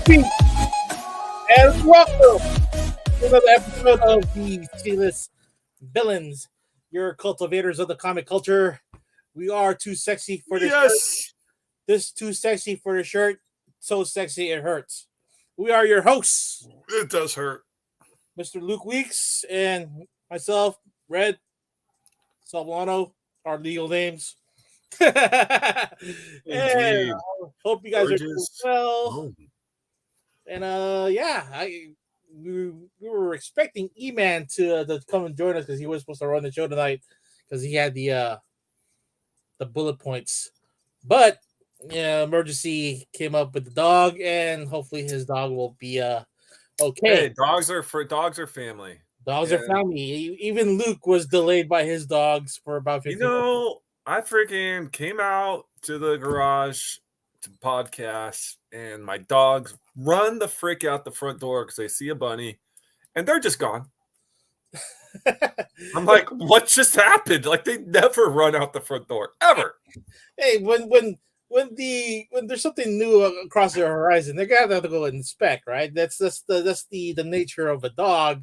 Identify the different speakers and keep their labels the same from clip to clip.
Speaker 1: Greetings and welcome to another episode of the Saddest Villains, your cultivators of the comic culture. We are too sexy for this shirt. This too sexy for the shirt. So sexy it hurts. We are your hosts,
Speaker 2: It does hurt.
Speaker 1: Mr. Luke Weeks and myself, Red Salvano, our legal names. And hope you guys are doing well. And we were expecting E-Man to come and join us because he was supposed to run the show tonight because he had the bullet points. But emergency came up with the dog, and hopefully his dog will be okay.
Speaker 2: Hey, dogs are family.
Speaker 1: Dogs are family. Even Luke was delayed by his dogs for about 15 minutes.
Speaker 2: I freaking came out to the garage to podcast, and my dogs run the frick out the front door because they see a bunny, and they're just gone. I'm like, what just happened? Like, they never run out the front door ever.
Speaker 1: Hey, when there's something new across the horizon, they're gonna have to go inspect, right? That's the nature of a dog,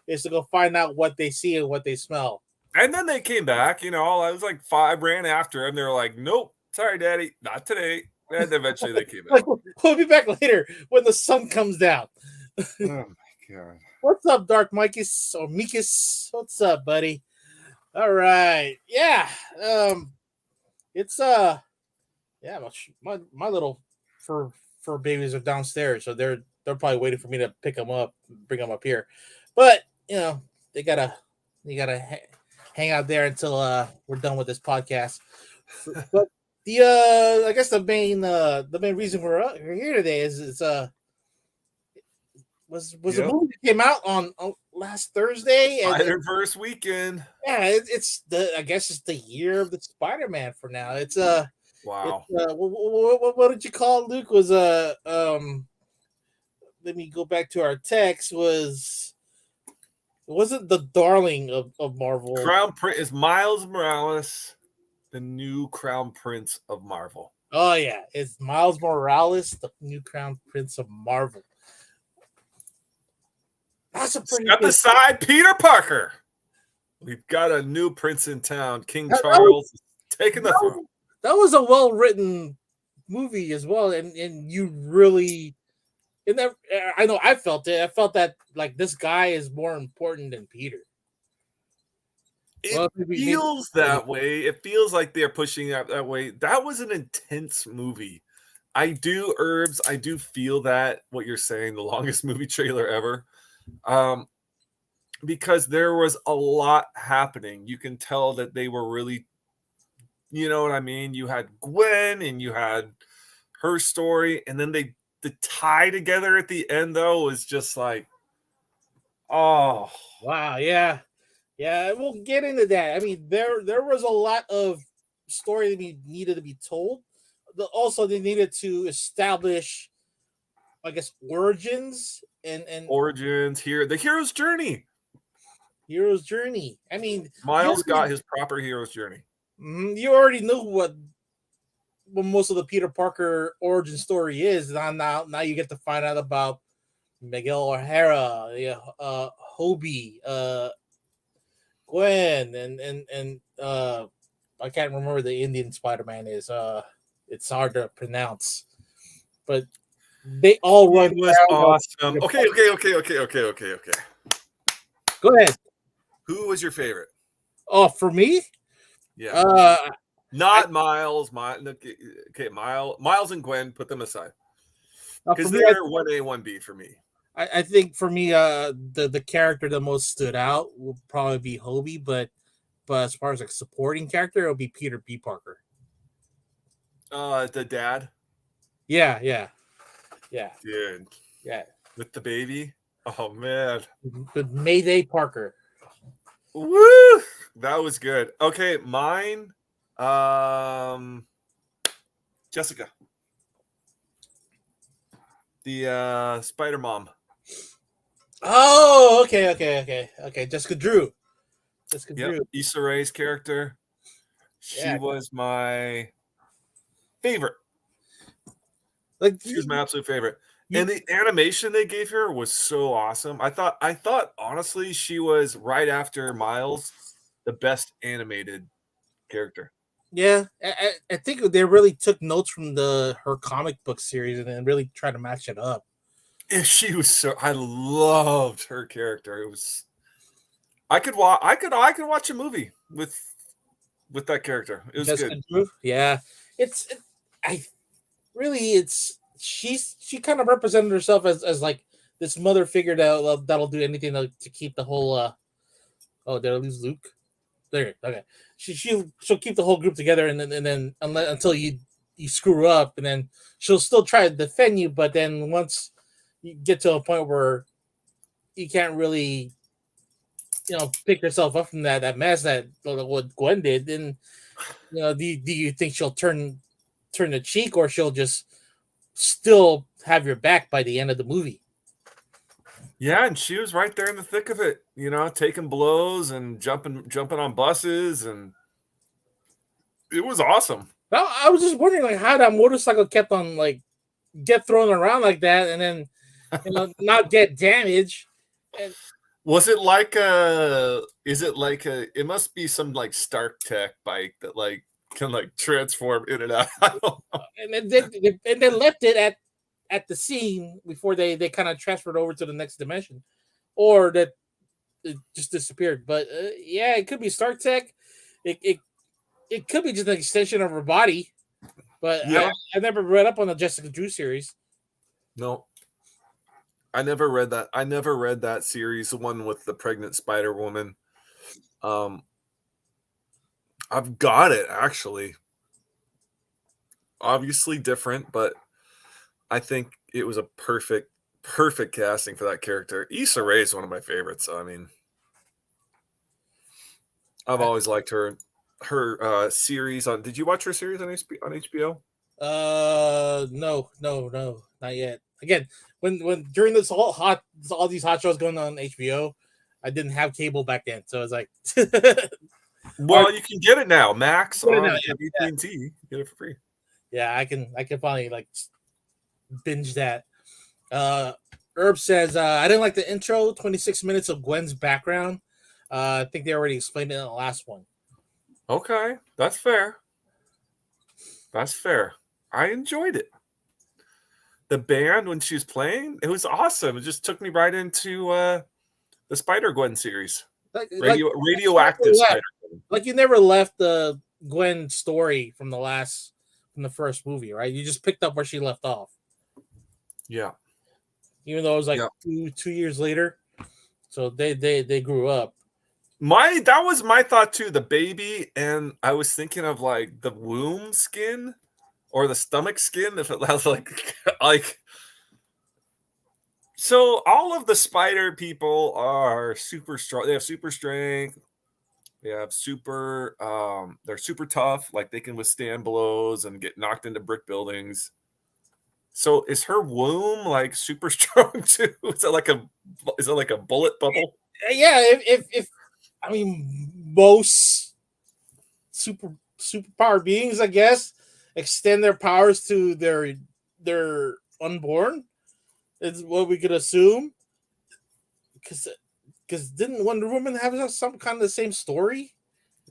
Speaker 1: is to go find out what they see and what they smell.
Speaker 2: And then they came back, I was like 5, ran after them. They were like, nope, sorry, Daddy, not today. And eventually they came back.
Speaker 1: We'll be back later when the sun comes down.
Speaker 2: Oh my God.
Speaker 1: What's up, Dark Mikis or Mikus? What's up, buddy? All right. Yeah. It's my little fur babies are downstairs, so they're probably waiting for me to pick them up, bring them up here. But they gotta hang out there until we're done with this podcast. But I guess the main reason we're here today is was a movie that came out on last Thursday.
Speaker 2: Spiderverse weekend.
Speaker 1: Yeah, it's the year of the Spider-Man for now. It's
Speaker 2: wow.
Speaker 1: What did you call it, Luke? Was let me go back to our text. Wasn't the darling of Marvel?
Speaker 2: Crown Prince is Miles Morales, the new Crown Prince of Marvel.
Speaker 1: Oh yeah, it's Miles Morales, the new Crown Prince of Marvel. That's a pretty.
Speaker 2: Step aside, Peter Parker. We've got a new prince in town. King Charles is taking the throne.
Speaker 1: That was a well-written movie as well, and you really. And that, I know I felt it. I felt that like this guy is more important than Peter.
Speaker 2: It feels that way. It feels like they're pushing that way. That was an intense movie. I do feel that what you're saying, the longest movie trailer ever. Because there was a lot happening. You can tell that they were really, you know what I mean? You had Gwen and you had her story, and then the tie together at the end though was just like, oh
Speaker 1: wow, yeah, we'll get into that. I mean, there was a lot of story that needed to be told. Also, they needed to establish, I guess, origins and
Speaker 2: origins here, the hero's journey.
Speaker 1: I mean,
Speaker 2: Miles got his proper hero's journey.
Speaker 1: You already knew what most of the Peter Parker origin story is. Now you get to find out about Miguel O'Hara, Hobie, Gwen, and I can't remember the Indian Spider-Man is. It's hard to pronounce, but they all run.
Speaker 2: It was awesome. Okay.
Speaker 1: Go ahead.
Speaker 2: Who was your favorite?
Speaker 1: Oh, for me?
Speaker 2: Yeah. Miles. Okay, Miles and Gwen, put them aside. Because they're 1A, 1B for me.
Speaker 1: I think for me, the character that most stood out will probably be Hobie, but as far as like supporting character, it'll be Peter B. Parker.
Speaker 2: The dad.
Speaker 1: Yeah.
Speaker 2: Dude.
Speaker 1: Yeah.
Speaker 2: With the baby. Oh man.
Speaker 1: With Mayday Parker.
Speaker 2: Woo! That was good. Okay, mine. Jessica. The Spider Mom.
Speaker 1: Oh, okay. Jessica Drew. Drew.
Speaker 2: Issa Rae's character. She was my favorite.
Speaker 1: Like
Speaker 2: she was my absolute favorite. And the animation they gave her was so awesome. I thought honestly she was right after Miles the best animated character.
Speaker 1: Yeah, I think they really took notes from her comic book series and then really tried to match it up.
Speaker 2: And she was so I loved her character. It was I could watch a movie with that character. It was
Speaker 1: Jessica
Speaker 2: good.
Speaker 1: Drew, yeah, I really she kind of represented herself as like this mother figure that'll do anything to keep the whole. Oh, did I lose Luke? There, okay. She'll keep the whole group together, and then until you screw up, and then she'll still try to defend you. But then once you get to a point where you can't really, pick yourself up from that mess that what Gwen did, then do you think she'll turn the cheek, or she'll just still have your back by the end of the movie?
Speaker 2: Yeah, and she was right there in the thick of it, taking blows and jumping on buses, and it was awesome.
Speaker 1: Well, I was just wondering like how that motorcycle kept on like get thrown around like that, and then not get damaged. And
Speaker 2: Was it like a is it like a it must be some like Stark Tech bike that like can like transform in and out. I don't know.
Speaker 1: and then left it at the scene before they kind of transferred over to the next dimension, or that it just disappeared. But yeah, it could be Star Tech. It could be just an extension of her body. But
Speaker 2: Yeah.
Speaker 1: I never read up on the Jessica Drew series.
Speaker 2: No. I never read that. I never read that series, the one with the pregnant Spider Woman. Um I've got it actually. Obviously different, but I think it was a perfect casting for that character. Issa Rae is one of my favorites. So, I mean, I've always liked her series on. Did you watch her series on HBO?
Speaker 1: No, not yet. Again, when during this whole all these hot shows going on HBO, I didn't have cable back then, so it's like, or
Speaker 2: Well, you can get it now, Max
Speaker 1: get it now,
Speaker 2: on
Speaker 1: yeah,
Speaker 2: AT&T. Get it for free.
Speaker 1: yeah, I can finally like binge that. Uh, Herb says I didn't like the intro, 26 minutes of Gwen's background. I think they already explained it in the last one.
Speaker 2: Okay, that's fair. That's fair. I enjoyed it. The band when she was playing, it was awesome. It just took me right into the Spider Gwen series. Radioactive Spider Gwen.
Speaker 1: Like you never left the Gwen story from the first movie, right? You just picked up where she left off.
Speaker 2: Yeah.
Speaker 1: Even though it was like
Speaker 2: Yeah.
Speaker 1: two years later. So they grew up.
Speaker 2: That was my thought too, the baby, and I was thinking of like the womb skin or the stomach skin, if it has like so all of the spider people are super strong. They have super strength. They have they're super tough, like they can withstand blows and get knocked into brick buildings. So is her womb like super strong too? Is it like a bullet bubble?
Speaker 1: Yeah, if I mean most superpower beings, I guess, extend their powers to their unborn, is what we could assume. Because didn't Wonder Woman have some kind of the same story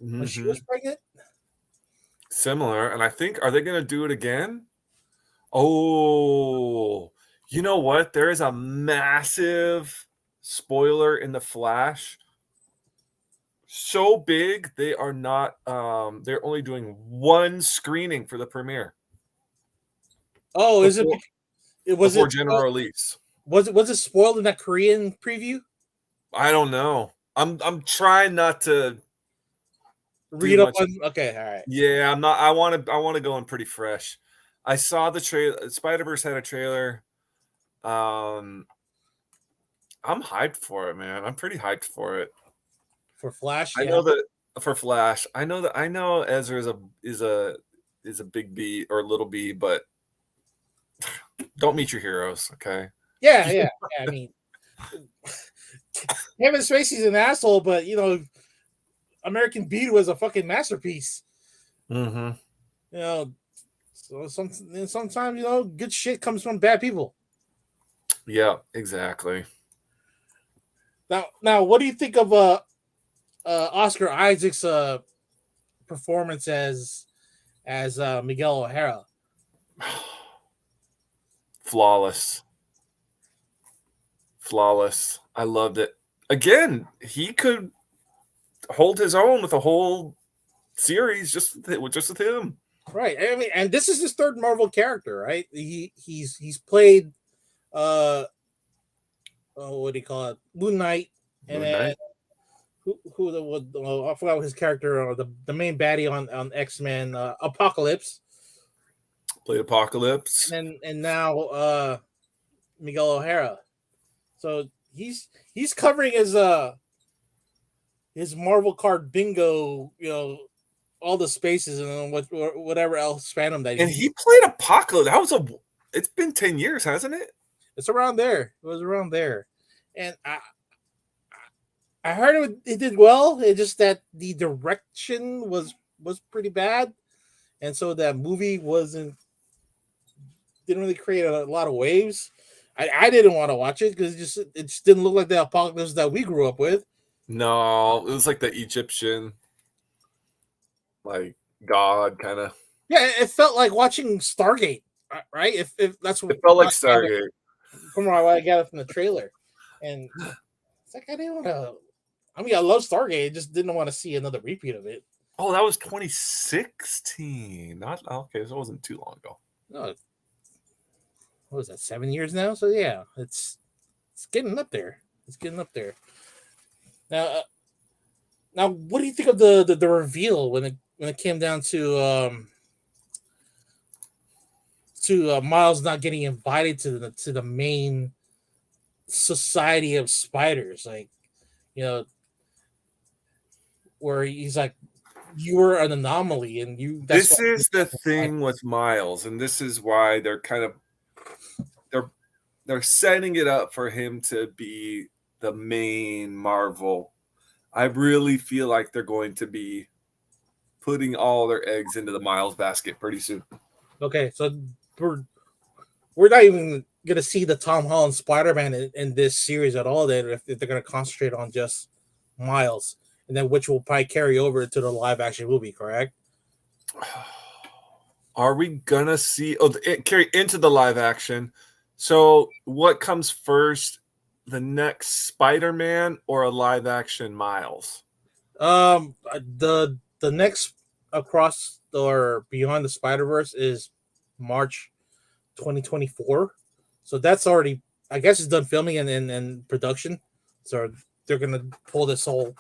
Speaker 1: when she was pregnant?
Speaker 2: Similar, and I think are they going to do it again? Oh, you know what? There is a massive spoiler in the Flash. So big, they are not. They're only doing one screening for the premiere.
Speaker 1: Oh, is it?
Speaker 2: Before general release?
Speaker 1: Was it spoiled in that Korean preview?
Speaker 2: I don't know. I'm trying not to
Speaker 1: read up on. Okay, all right.
Speaker 2: Yeah, I'm not. I want to go in pretty fresh. I saw the trailer. Spiderverse had a trailer. I'm hyped for it, man. I'm pretty hyped for it.
Speaker 1: For Flash,
Speaker 2: I know that for Flash, I know Ezra is a big B or little B, but don't meet your heroes, okay?
Speaker 1: Yeah. I mean, Kevin Spacey's an asshole, but American Beauty was a fucking masterpiece.
Speaker 2: Mm-hmm.
Speaker 1: So sometimes good shit comes from bad people.
Speaker 2: Yeah, exactly.
Speaker 1: Now, what do you think of Oscar Isaac's performance as Miguel O'Hara?
Speaker 2: Flawless. Flawless. I loved it. Again, he could hold his own with a whole series just with him.
Speaker 1: Right. I mean, and this is his third Marvel character, right? He's played what do you call it, Moon Knight, and
Speaker 2: Moon
Speaker 1: then
Speaker 2: Knight
Speaker 1: who the what, I forgot his character, or the main baddie on X-Men, Apocalypse,
Speaker 2: played Apocalypse.
Speaker 1: and now Miguel O'Hara. So he's covering his Marvel card bingo, all the spaces and whatever else fandom that
Speaker 2: And he played Apocalypse. It's been 10 years, hasn't it?
Speaker 1: it's around there. It was around there, and I heard it did well. It's just that the direction was pretty bad, and so that movie didn't really create a lot of waves. I didn't want to watch it because it just didn't look like the Apocalypse that we grew up with.
Speaker 2: No, it was like the Egyptian, like God kind of.
Speaker 1: Yeah, it felt like watching Stargate, right? If that's
Speaker 2: It felt like
Speaker 1: what I gathered
Speaker 2: Stargate.
Speaker 1: from what I gathered from the trailer, and it's like I didn't want to. I mean, I love Stargate. I just didn't want to see another repeat of it.
Speaker 2: Oh, that was 2016. Not okay, so it wasn't too long ago.
Speaker 1: No, what was that? 7 years now. So yeah, it's getting up there. It's getting up there. Now, now, what do you think of the reveal when it came down to Miles not getting invited to the main society of spiders? Like, you know, where he's like, you were an anomaly, and you. That's
Speaker 2: This
Speaker 1: why
Speaker 2: is the thing with Miles, and this is why they're they're setting it up for him to be the main Marvel. I really feel like they're going to be putting all their eggs into the Miles basket pretty soon.
Speaker 1: Okay, so we're we're not even gonna see the Tom Holland Spider-Man in this series at all. Then if they're gonna concentrate on just Miles, and then which will probably carry over to the live action movie, correct?
Speaker 2: Are we gonna see it carry into the live action? So what comes first? The next Spider-Man or a live action Miles?
Speaker 1: The next across or beyond the Spider-Verse is March 2024. So that's already, I guess, it's done filming and production. So they're gonna pull this whole,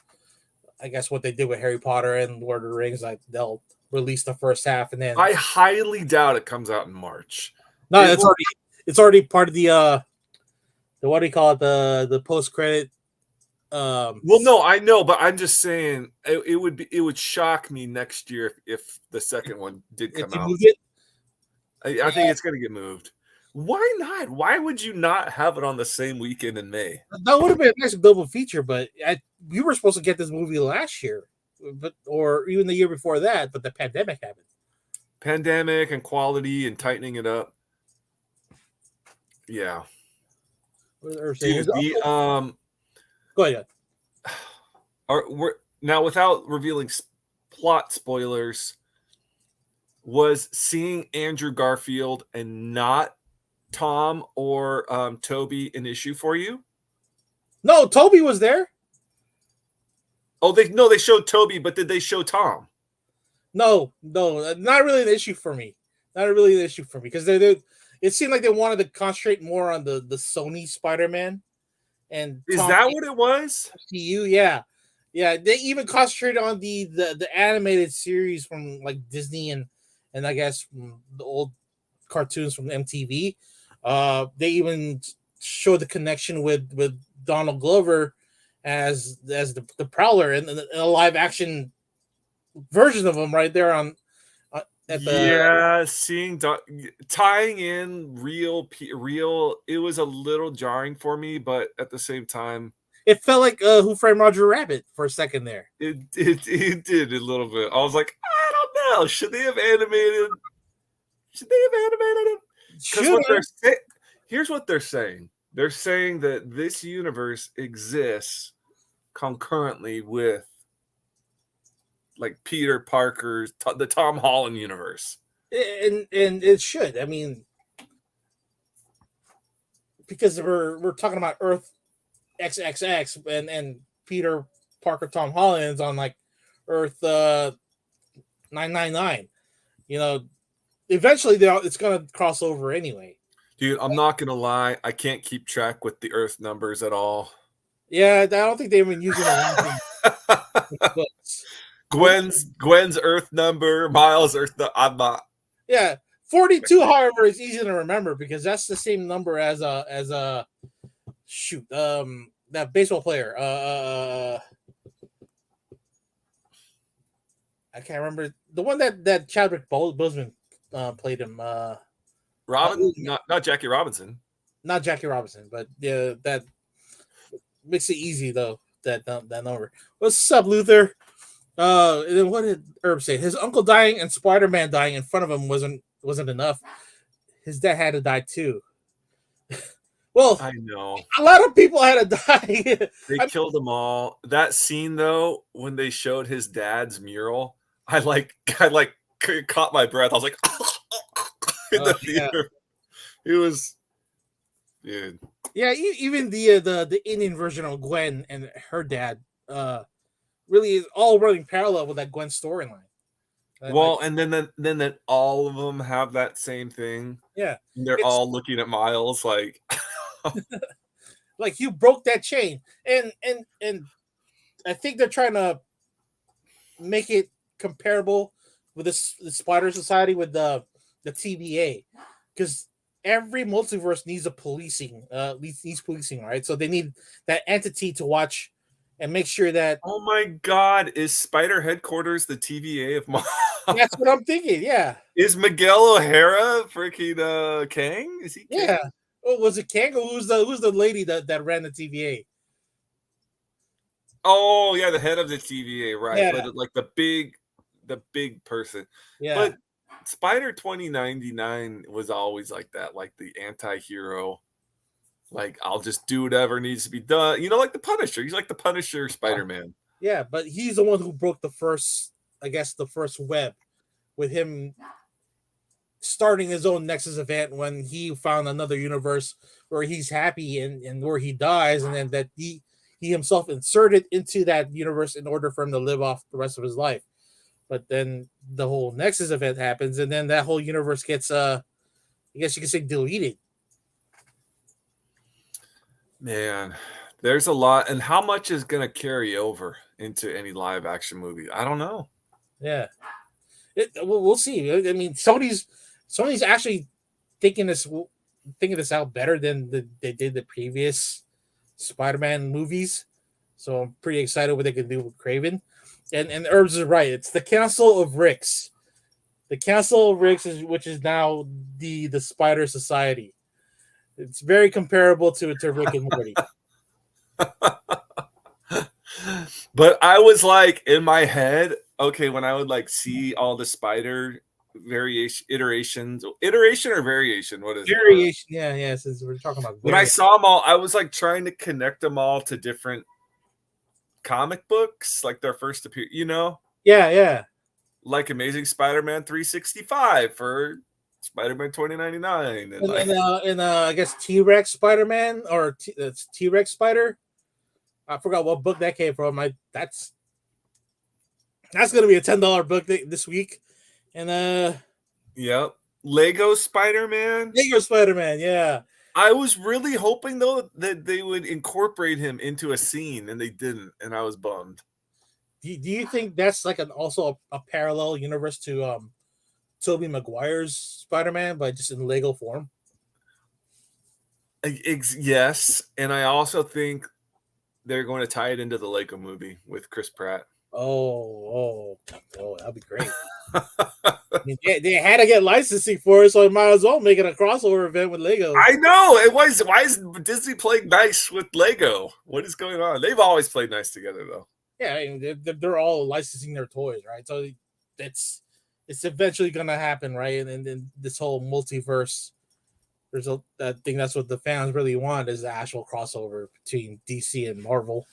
Speaker 1: I guess, what they did with Harry Potter and Lord of the Rings. Like they'll release the first half and then
Speaker 2: I highly doubt it comes out in March.
Speaker 1: no,
Speaker 2: It will,
Speaker 1: it's already part of the what do you call it, the post credit.
Speaker 2: well, no, I know, but I'm just saying it would shock me next year if the second one did
Speaker 1: If
Speaker 2: come
Speaker 1: they
Speaker 2: out.
Speaker 1: move it,
Speaker 2: I think it's gonna get moved. Why not? Why would you not have it on the same weekend in May?
Speaker 1: that would have been a nice double feature. But we were supposed to get this movie last year, but or even the year before that. But the pandemic happened.
Speaker 2: Pandemic and quality and tightening it up. Yeah.
Speaker 1: Or say,
Speaker 2: Dude, the
Speaker 1: go ahead.
Speaker 2: we're now without revealing plot spoilers, was seeing Andrew Garfield and not Tom or Toby an issue for you?
Speaker 1: No, Toby was there.
Speaker 2: Oh, they showed Toby, but did they show Tom?
Speaker 1: No, not really an issue for me. Not really an issue for me because it seemed like they wanted to concentrate more on the Sony Spider-Man and
Speaker 2: Is
Speaker 1: Tom
Speaker 2: that what it was?
Speaker 1: MCU. Yeah, yeah. They even concentrated on the animated series from like Disney and I guess the old cartoons from MTV. They even showed the connection with Donald Glover as the Prowler and a live action version of him right there on at the.
Speaker 2: Yeah, seeing tying in real, it was a little jarring for me, but at the same time,
Speaker 1: It felt like Who Framed Roger Rabbit for a second there.
Speaker 2: it did a little bit. I was like, I don't know, should they have animated? Should they have animated him? Because
Speaker 1: Should have.
Speaker 2: here's what they're saying. They're saying that this universe exists concurrently with like Peter Parker's the Tom Holland universe.
Speaker 1: And it should. I mean, because we're talking about Earth XXX and Peter Parker Tom Holland's on like Earth 999. You know, eventually it's gonna cross over anyway.
Speaker 2: Dude, I'm not gonna lie, I can't keep track with the Earth numbers at all.
Speaker 1: Yeah, I don't think they've been using around books.
Speaker 2: Gwen's Earth number, Miles' Earth. I'm not.
Speaker 1: Yeah, 42. However, is easy to remember because that's the same number as a shoot that baseball player. I can't remember the one that Chadwick Boseman played him.
Speaker 2: Not Jackie Robinson.
Speaker 1: Not Jackie Robinson, but yeah, that makes it easy though. That number. What's up, Luther? And then what did Herb say? His uncle dying and Spider-Man dying in front of him wasn't enough. His dad had to die too. Well,
Speaker 2: I know
Speaker 1: a lot of people had to die.
Speaker 2: They killed them all. That scene though, when they showed his dad's mural, I caught my breath. I was like, in the theater. It was, dude.
Speaker 1: Yeah, even the Indian version of Gwen and her dad really is all running parallel with that Gwen storyline.
Speaker 2: Well, and then all of them have that same thing.
Speaker 1: Yeah,
Speaker 2: and they're all looking at Miles like,
Speaker 1: like you broke that chain, and I think they're trying to make it comparable with the Spider Society with the TVA, because every multiverse needs a policing, needs policing, right? So they need that entity to watch and make sure that.
Speaker 2: Oh my God, is Spider Headquarters the TVA of Mars?
Speaker 1: That's what I'm thinking. Yeah.
Speaker 2: Is Miguel O'Hara freaking Kang? Is he? Kang?
Speaker 1: Yeah. Oh, was it Kang or who's the lady that ran the TVA?
Speaker 2: Oh yeah, the head of the TVA, right?
Speaker 1: Yeah.
Speaker 2: But like the big person.
Speaker 1: Yeah.
Speaker 2: But Spider 2099 was always like that, like the anti-hero. Like, I'll just do whatever needs to be done. You know, like the Punisher. He's like the Punisher Spider-Man.
Speaker 1: Yeah, but he's the one who broke the first web with him starting his own Nexus event when he found another universe where he's happy and where he dies, and then that he himself inserted into that universe in order for him to live off the rest of his life. But then the whole Nexus event happens, and then that whole universe gets I guess you could say deleted.
Speaker 2: Man, there's a lot, and how much is going to carry over into any live action movie? I don't know.
Speaker 1: Yeah, we'll see. I mean, Sony's actually thinking this out better than they did the previous Spider-Man movies. So I'm pretty excited what they can do with Craven. And Herbs is right. It's the Council of Ricks. The Council of Ricks which is now the Spider Society. It's very comparable to Rick and Morty.
Speaker 2: But I was like in my head, okay, when I would like see all the spider iteration or variation, what is
Speaker 1: variation? Yeah. Since we're talking about
Speaker 2: when I saw them all, I was like trying to connect them all to different comic books, like their first appear, you know?
Speaker 1: Yeah.
Speaker 2: Like Amazing Spider-Man 365 for Spider-Man 2099,
Speaker 1: and I guess T-Rex Spider-Man or T-Rex Spider. I forgot what book that came from. That's gonna be a $10 book this week. And
Speaker 2: yep, Lego Spider-Man.
Speaker 1: Yeah.
Speaker 2: I was really hoping though that they would incorporate him into a scene, and they didn't, and I was bummed.
Speaker 1: Do you think that's like also a parallel universe to Tobey Maguire's Spider-Man, but just in Lego form?
Speaker 2: Yes, and I also think they're going to tie it into the Lego movie with Chris Pratt.
Speaker 1: Oh, that'd be great. I mean, they had to get licensing for it, so I might as well make it a crossover event with Lego.
Speaker 2: I know. Why is Disney playing nice with Lego? What is going on? They've always played nice together, though.
Speaker 1: Yeah, I mean, they're all licensing their toys, right? So it's eventually gonna happen, right? And then this whole multiverse I think that's what the fans really want is the actual crossover between DC and Marvel.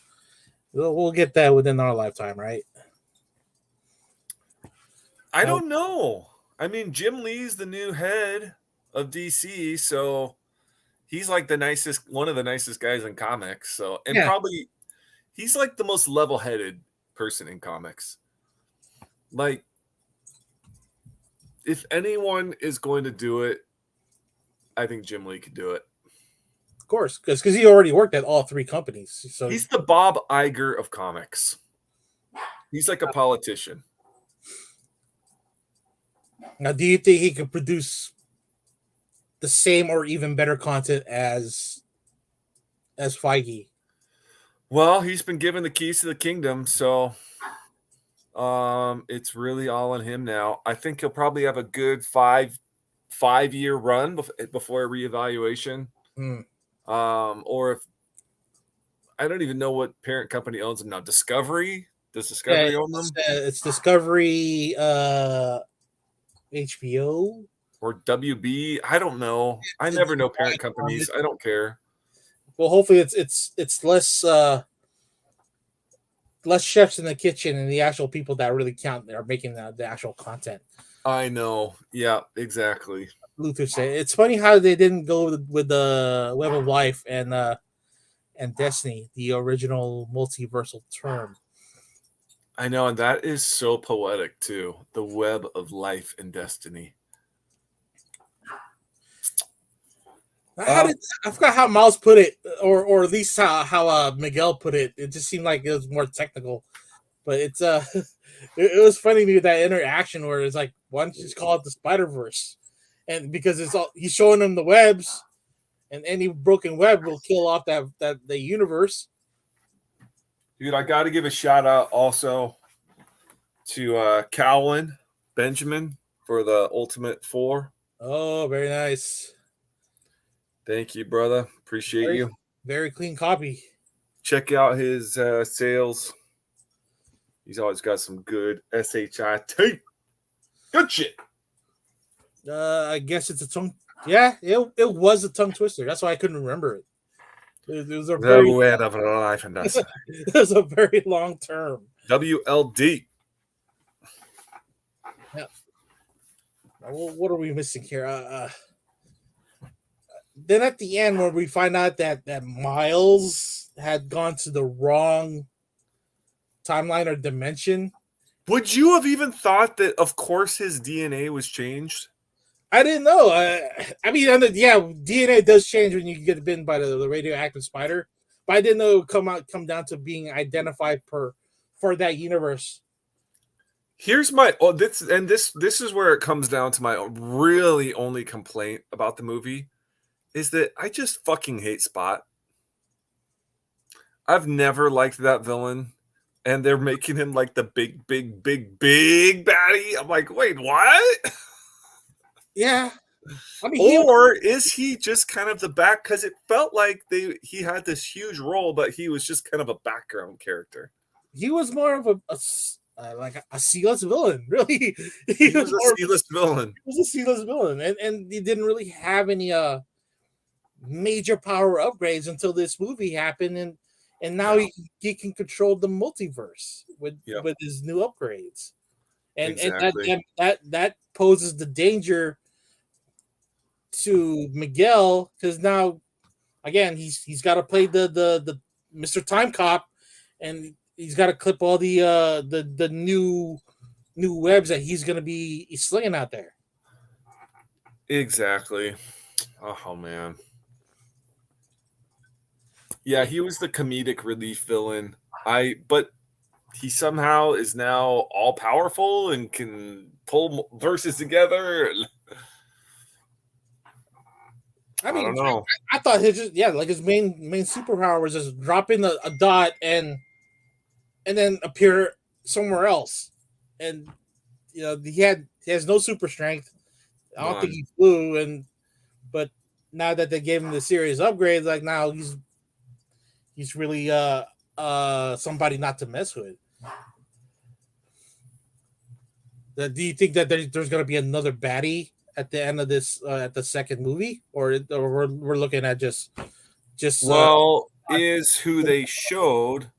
Speaker 1: We'll get that within our lifetime, right?
Speaker 2: I don't know. I mean, Jim Lee's the new head of DC, so he's like one of the nicest guys in comics. So, and
Speaker 1: Yeah,
Speaker 2: probably he's like the most level-headed person in comics. Like, if anyone is going to do it, I think Jim Lee could do it.
Speaker 1: of course, because he already worked at all three companies. So
Speaker 2: He's the Bob Iger of comics. He's like a politician.
Speaker 1: now, do you think he could produce the same or even better content as Feige?
Speaker 2: Well, he's been given the keys to the kingdom, so it's really all on him now. I think he'll probably have a good five-year run before a reevaluation.
Speaker 1: Hmm.
Speaker 2: Or if I don't even know what parent company owns them now. Discovery? Does
Speaker 1: Yeah,
Speaker 2: Discovery own them?
Speaker 1: it's Discovery, HBO,
Speaker 2: Or WB? I don't know. I never know parent companies. I don't care.
Speaker 1: Well, hopefully it's less chefs in the kitchen and the actual people that really count that are making the actual content.
Speaker 2: I know. Yeah, exactly.
Speaker 1: Luther said it's funny how they didn't go with the Web of Life and Destiny, the original multiversal term.
Speaker 2: I know, and that is so poetic too. The web of life and destiny.
Speaker 1: I forgot how Miles put it, or at least how Miguel put it. It just seemed like it was more technical, but it's it was funny to me that interaction where it's like, why don't you just call it the Spiderverse? And because it's all he's showing them the webs, and any broken web will kill off that the universe.
Speaker 2: Dude, I got to give a shout out also to Calvin Benjamin for the Ultimate 4.
Speaker 1: Oh, very nice.
Speaker 2: Thank you, brother. Appreciate you.
Speaker 1: Very clean copy.
Speaker 2: Check out his sales. He's always got some good SHIT. Good shit.
Speaker 1: I guess it's a tongue. Yeah, it was a tongue twister. That's why I couldn't remember it. It was a very
Speaker 2: web of life and destiny.
Speaker 1: it was a very long term.
Speaker 2: WLD.
Speaker 1: Yeah. What are we missing here? Then at the end, where we find out that Miles had gone to the wrong timeline or dimension.
Speaker 2: Would you have even thought that, of course, his DNA was changed?
Speaker 1: I didn't know. I mean, yeah, DNA does change when you get bitten by the radioactive spider, but I didn't know it would come down to being identified for that universe.
Speaker 2: Here's my this is where it comes down to my really only complaint about the movie is that I just fucking hate Spot. I've never liked that villain, and they're making him like the big baddie. I'm like, wait, what?
Speaker 1: Yeah, I mean,
Speaker 2: or is he just kind of the back? Because it felt like he had this huge role, but he was just kind of a background character.
Speaker 1: He was more of like a C-list villain, really.
Speaker 2: He was a C-list villain.
Speaker 1: He was a C-list villain, and he didn't really have any major power upgrades until this movie happened, and now he can control the multiverse with his new upgrades, and
Speaker 2: exactly.
Speaker 1: and that poses the danger to Miguel because now again he's got to play the Mr. Time Cop, and he's got to clip all the new webs that he's going to be slinging out there.
Speaker 2: Exactly. Oh man. Yeah, he was the comedic relief villain. But he somehow is now all powerful and can pull verses together. I don't know.
Speaker 1: I thought his main superpower was just dropping a dot and then appear somewhere else, and he has no super strength. I don't think he flew, but now that they gave him the serious upgrades, like now he's really somebody not to mess with. Do you think that there's going to be another baddie at the end of this at the second movie, or we're looking at just
Speaker 2: Well, is who they showed.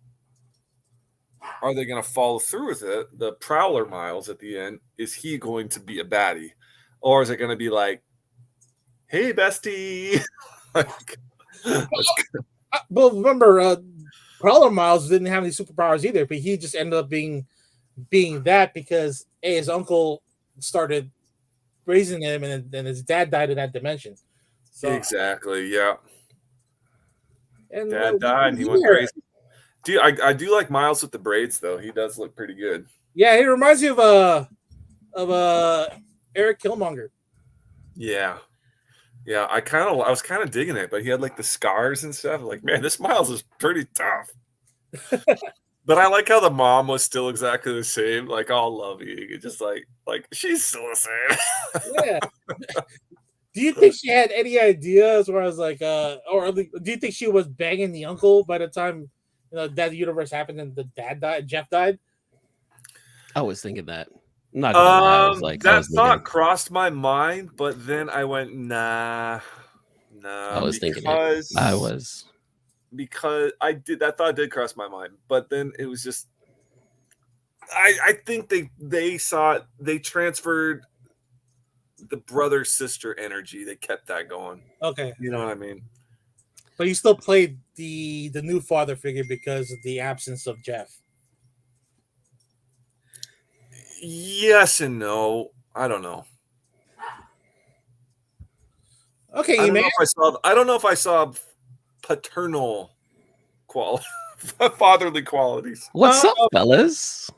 Speaker 2: Are they going to follow through with it? The Prowler Miles at the end, is he going to be a baddie? Or is it going to be like, hey, bestie? Like, that's good.
Speaker 1: well, remember, Prowler Miles didn't have any superpowers either, but he just ended up being that because his uncle started raising him, and then his dad died in that dimension. So
Speaker 2: Exactly, yeah.
Speaker 1: and
Speaker 2: Dad died and he went crazy. Dude, I do like Miles with the braids though. He does look pretty good.
Speaker 1: Yeah, he reminds me of Eric Killmonger.
Speaker 2: Yeah. Yeah, I was kind of digging it, but he had like the scars and stuff. Like, man, this Miles is pretty tough. But I like how the mom was still exactly the same, like all loving, just like she's still the same.
Speaker 1: Yeah. Do you think she had any idea as far as like or do you think she was banging the uncle by the time that universe happened and the dad died, Jeff died?
Speaker 3: I was thinking that. I'm not gonna lie, I was like,
Speaker 2: that thought crossed my mind, but then I went, nah.
Speaker 3: I was thinking
Speaker 2: because I did that thought did cross my mind, but then it was just I think they transferred the brother sister energy. They kept that going.
Speaker 1: Okay,
Speaker 2: you know what I mean.
Speaker 1: But you still played the new father figure because of the absence of Jeff.
Speaker 2: Yes and no. I don't know.
Speaker 1: Okay,
Speaker 2: I don't know if I saw paternal quality, fatherly qualities.
Speaker 3: What's up, fellas?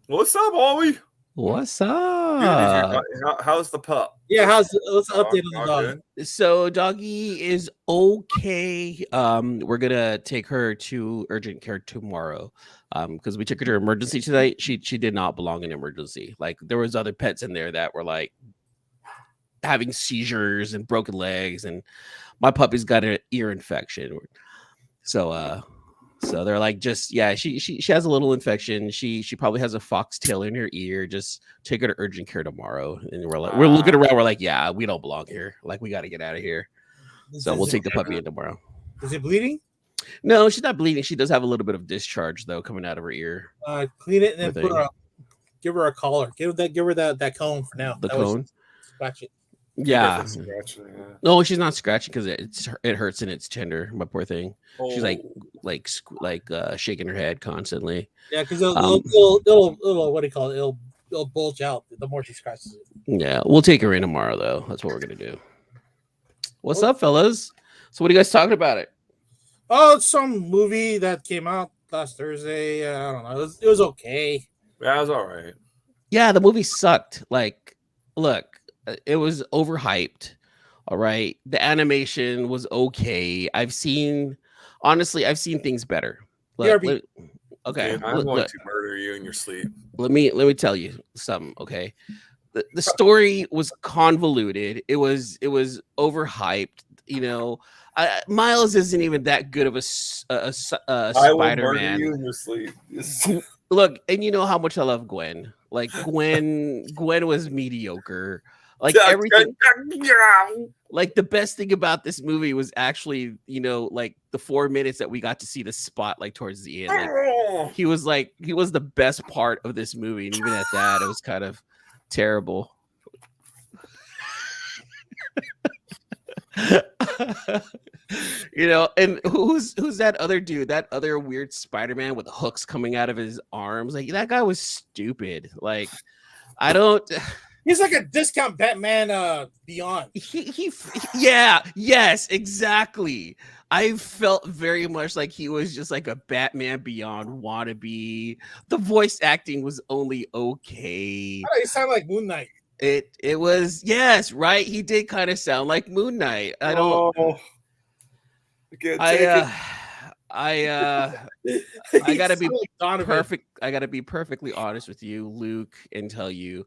Speaker 2: What's up, Ollie?
Speaker 3: What's up?
Speaker 2: How's the pup?
Speaker 1: Yeah, let's update on the dog.
Speaker 3: So doggy is okay. We're gonna take her to urgent care tomorrow. Because we took her to emergency tonight. She did not belong in emergency. Like there was other pets in there that were like having seizures and broken legs, and my puppy's got an ear infection. So they're like, she has a little infection. She probably has a foxtail in her ear. Just take her to urgent care tomorrow. And we're looking around. We're like, yeah, we don't belong here. Like we got to get out of here. So we'll take the puppy in tomorrow.
Speaker 1: Is it bleeding?
Speaker 3: No, she's not bleeding. She does have a little bit of discharge though coming out of her ear.
Speaker 1: Clean it and then give her a collar. Give her that cone for now.
Speaker 3: The cone.
Speaker 1: Scratch it.
Speaker 3: Yeah. No, she's not scratching because it hurts and it's tender. My poor thing. Oh. She's like shaking her head constantly.
Speaker 1: Yeah, because it'll what do you call it? It'll bulge out the more she scratches it.
Speaker 3: Yeah, we'll take her in tomorrow though. That's what we're gonna do. What's up, fellas? So what are you guys talking about it?
Speaker 1: Oh, it's some movie that came out last Thursday. I don't know. It was okay.
Speaker 2: Yeah, it was all right.
Speaker 3: Yeah, the movie sucked. Like, look. It was overhyped. All right. The animation was okay. I've seen things better. Okay.
Speaker 2: Dude, I'm going to murder you in your sleep.
Speaker 3: Let me tell you something. Okay. The story was convoluted. It was overhyped. Miles isn't even that good of a Spider-Man.
Speaker 2: I will murder you in your sleep.
Speaker 3: Look, and you know how much I love Gwen. Like Gwen was mediocre. Like everything, like the best thing about this movie was actually, like the 4 minutes that we got to see the spot, like towards the end. Like, he was the best part of this movie, and even at that, it was kind of terrible. And who's that other dude? That other weird Spider-Man with hooks coming out of his arms? Like that guy was stupid. Like I don't.
Speaker 1: He's like a discount Batman Beyond.
Speaker 3: Yes, exactly. I felt very much like he was just like a Batman Beyond wannabe. The voice acting was only okay.
Speaker 1: He sounded like Moon Knight.
Speaker 3: It was, yes, right. He did kind of sound like Moon Knight. I gotta be perfect. I gotta be perfectly honest with you, Luke, and tell you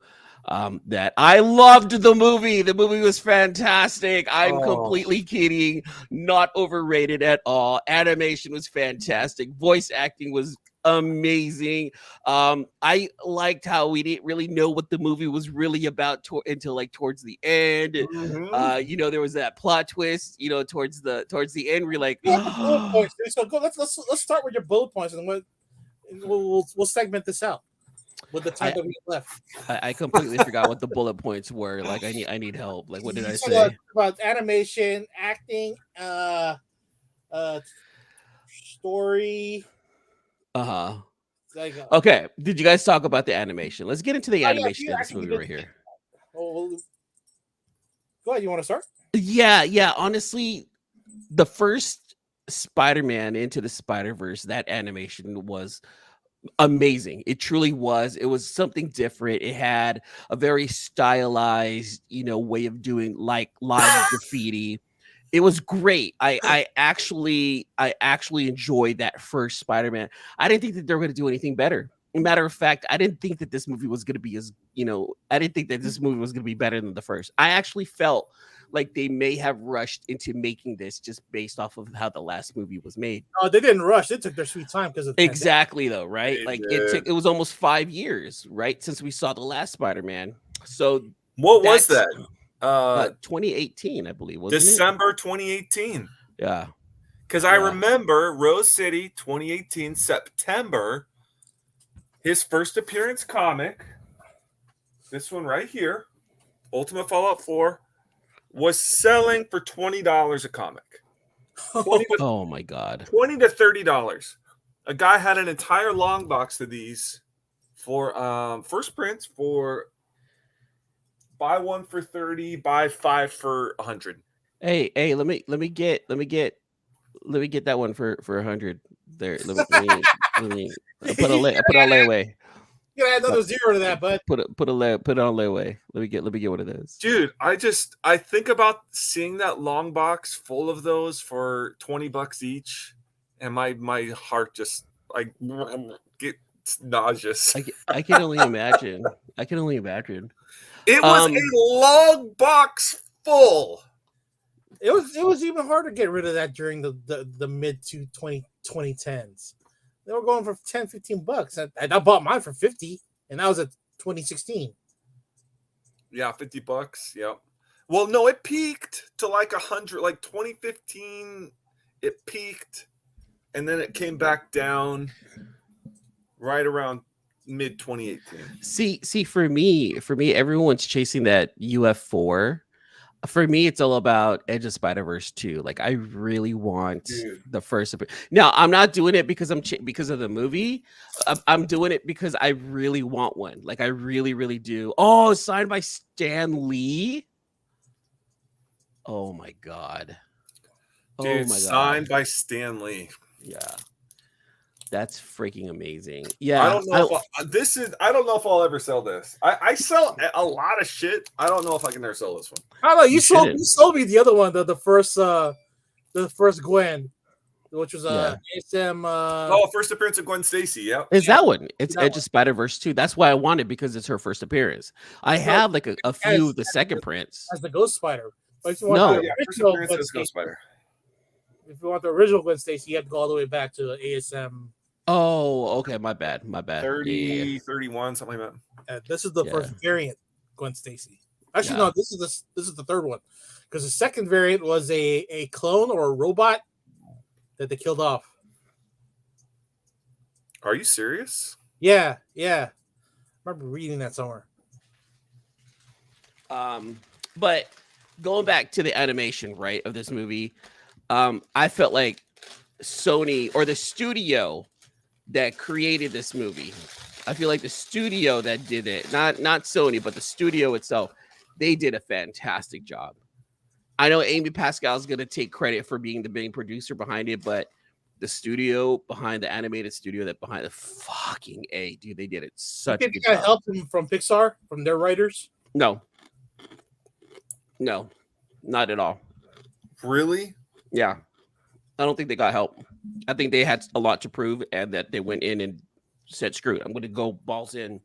Speaker 3: that I loved the movie. The movie was fantastic. I'm completely kidding. Not overrated at all. Animation was fantastic. Voice acting was amazing. I liked how we didn't really know what the movie was really about until like towards the end. You know, there was that plot twist. You know, towards the end, we're like,
Speaker 1: You have the bullet points, dude. So go. Let's start with your bullet points, and we'll segment this out with the time that we have left.
Speaker 3: I completely forgot what the bullet points were. Like, I need help. Like, what did I
Speaker 1: You
Speaker 3: say?
Speaker 1: about animation, acting, story.
Speaker 3: Uh-huh.
Speaker 1: Like,
Speaker 3: Okay. Did you guys talk about the animation? Let's get into the
Speaker 1: yeah,
Speaker 3: animation of
Speaker 1: I
Speaker 3: this
Speaker 1: think you
Speaker 3: movie
Speaker 1: did.
Speaker 3: right here.
Speaker 1: Well, go ahead. You want to start?
Speaker 3: Yeah. Honestly, the first Spider-Man Into the Spider-Verse, that animation was amazing. It truly was. It was something different. It had a very stylized, way of doing like live graffiti. It was great. I actually enjoyed that first Spider-Man. I didn't think that they were going to do anything better. Matter of fact, I didn't think that this movie was going to be I didn't think that this movie was going to be better than the first. I actually felt like they may have rushed into making this just based off of how the last movie was made.
Speaker 1: Oh, they didn't rush. They took their sweet time because of
Speaker 3: Exactly though, right?
Speaker 2: They
Speaker 3: Like
Speaker 2: did.
Speaker 3: it was almost 5 years, right, since we saw the last Spider-Man. So
Speaker 2: What was
Speaker 3: that's
Speaker 2: that?
Speaker 3: 2018, I believe, wasn't it?
Speaker 2: December 2018.
Speaker 3: Yeah.
Speaker 2: Because I
Speaker 3: Yeah.
Speaker 2: remember Rose City 2018, September, his first appearance comic, this one right here, Ultimate Fallout 4, was selling for $20 a comic. 20 to,
Speaker 3: Oh my God.
Speaker 2: $20 to $30. A guy had an entire long box of these for first prints for buy one for 30, buy 5 for 100.
Speaker 3: Hey, let me get that one for 100. There. Let me put on layaway.
Speaker 1: You gotta add another zero to that, bud.
Speaker 3: Put it on layaway. Let me get one of those.
Speaker 2: Dude, I think about seeing that long box full of those for $20 each, and my heart just like gets nauseous.
Speaker 3: I can only imagine.
Speaker 2: It was a long box full.
Speaker 1: It was even hard to get rid of that during the mid to 2010s. They were going for $10-15. I bought mine for 50, and that was at 2016.
Speaker 2: Yeah, $50. Yep. Well, no, it peaked to like 100, like 2015. It peaked, and then it came back down right around mid 2018.
Speaker 3: See, for me, everyone's chasing that UF4. For me, it's all about Edge of Spider-Verse 2. Like, I really want the first. Now, I'm not doing it because because of the movie. I'm doing it because I really want one. Like, I really, really do. Oh, signed by Stan Lee. Oh my God.
Speaker 2: Dude, signed by Stan Lee.
Speaker 3: Yeah. That's freaking amazing. Yeah.
Speaker 2: I don't know I don't know if I'll ever sell this. I sell a lot of shit. I don't know if I can ever sell this one.
Speaker 1: I don't know. You sold me the other one, the first Gwen, which was ASM.
Speaker 2: First appearance of Gwen Stacy. Yeah,
Speaker 3: is that one? It's Edge of Spider-Verse 2. That's why I want it, because it's her first appearance. I have like a few of the second prints
Speaker 1: as the Ghost Spider. But if you
Speaker 2: want first appearance as Ghost Spider.
Speaker 1: If you want the original Gwen Stacy, you have to go all the way back to ASM.
Speaker 3: Oh, okay. My bad.
Speaker 2: 30, 31, something like
Speaker 1: that. This is the first variant Gwen Stacy. Actually, no, this is the third one, because the second variant was a clone or a robot that they killed off.
Speaker 2: Are you serious?
Speaker 1: Yeah. I remember reading that somewhere.
Speaker 3: But going back to the animation, right, of this movie, I felt like Sony, or the studio that created this movie, I feel like the studio that did it, not Sony, but the studio itself, they did a fantastic job. I know Amy Pascal is going to take credit for being the main producer behind it, but the studio behind the animated studio that behind the fucking A, dude, they did it such a good job.
Speaker 1: Help from Pixar, from their writers?
Speaker 3: No, not at all.
Speaker 2: Really?
Speaker 3: Yeah. I don't think they got help. I think they had a lot to prove, and that they went in and said, screw it, I'm going to go balls in,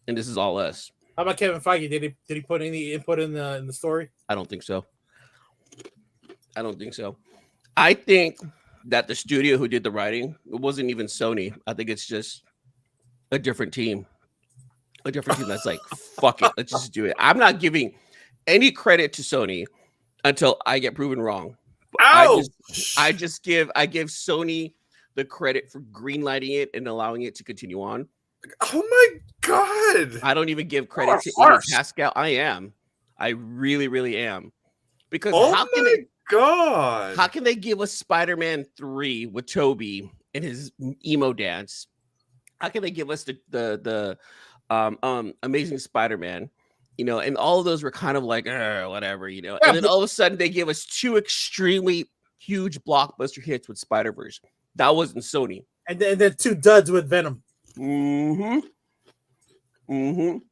Speaker 3: and this is all us.
Speaker 1: How about Kevin Feige? Did he put any input in the story?
Speaker 3: I don't think so. I think that the studio who did the writing, it wasn't even Sony. I think it's just a different team. A different team that's like, fuck it, let's just do it. I'm not giving any credit to Sony until I get proven wrong.
Speaker 2: Ouch!
Speaker 3: I give Sony the credit for greenlighting it and allowing it to continue on.
Speaker 2: Oh my god!
Speaker 3: I don't even give credit to Amy Pascal. I really, really am. Because how can they give us Spider-Man 3 with Toby and his emo dance? How can they give us the Amazing Spider-Man? You know, and all of those were kind of like, whatever, you know. And then all of a sudden they give us 2 extremely huge blockbuster hits with Spider-Verse. That wasn't Sony.
Speaker 1: And then 2 duds with Venom.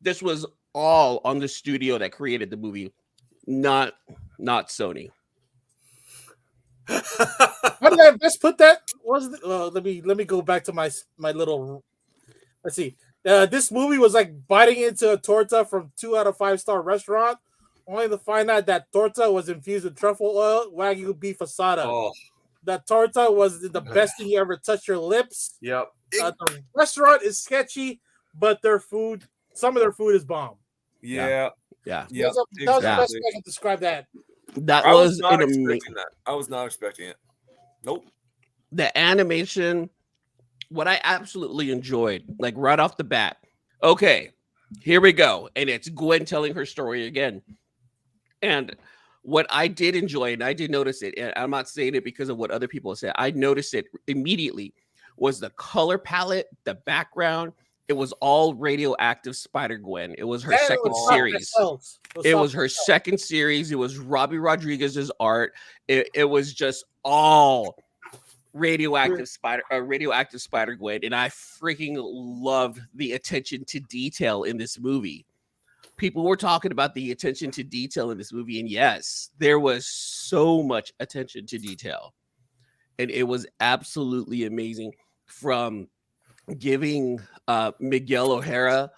Speaker 3: This was all on the studio that created the movie, not Sony.
Speaker 1: How did I best put that? Let me go back to my little. Let's see. This movie was like biting into a torta from 2 out of 5-star restaurant, only to find out that torta was infused with truffle oil, wagyu beef asada.
Speaker 2: Oh.
Speaker 1: That torta was the best thing you ever touched your lips.
Speaker 2: Yep.
Speaker 1: The restaurant is sketchy, but some of their food is bomb.
Speaker 2: Yeah.
Speaker 3: Yeah.
Speaker 1: That was the best way I can describe that.
Speaker 3: I was
Speaker 2: not expecting that. I was not expecting it. Nope.
Speaker 3: The animation, what I absolutely enjoyed, like right off the bat. Okay, here we go. And it's Gwen telling her story again. And what I did enjoy, and I did notice it, and I'm not saying it because of what other people said, I noticed it immediately, was the color palette, the background. It was all radioactive Spider-Gwen. It was her second series. It was her second series. It was Robbie Rodriguez's art. It was just all radioactive Spider-Gwen, and I freaking loved the attention to detail in this movie. People were talking about the attention to detail in this movie, and yes, there was so much attention to detail, and it was absolutely amazing. From giving Miguel O'Hara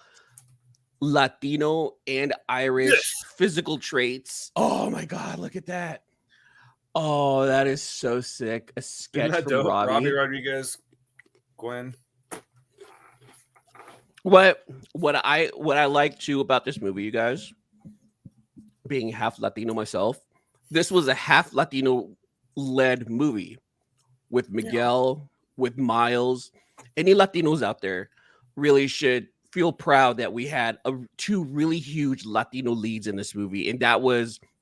Speaker 3: Latino and Irish physical traits. Oh my god, look at that. Oh, that is so sick. A sketch from
Speaker 2: Robbie Rodriguez, Gwen.
Speaker 3: What I like too about this movie, you guys, being half Latino myself, this was a half Latino led movie with Miguel, with Miles. Any Latinos out there really should feel proud that we had 2 really huge Latino leads in this movie, and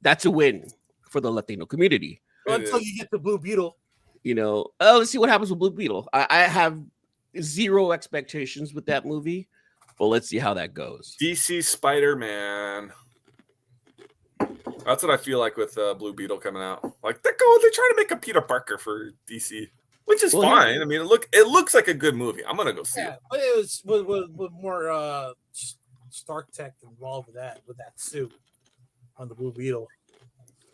Speaker 3: that's a win for the Latino community.
Speaker 1: Until you get the Blue Beetle.
Speaker 3: You know, let's see what happens with Blue Beetle. I have 0 expectations with that movie, but let's see how that goes.
Speaker 2: DC Spider-Man. That's what I feel like with Blue Beetle coming out. Like they're trying to make a Peter Parker for DC, which is fine. I mean, it looks like a good movie. I'm gonna go see it.
Speaker 1: But it was with more Stark Tech involved with that suit on the Blue Beetle.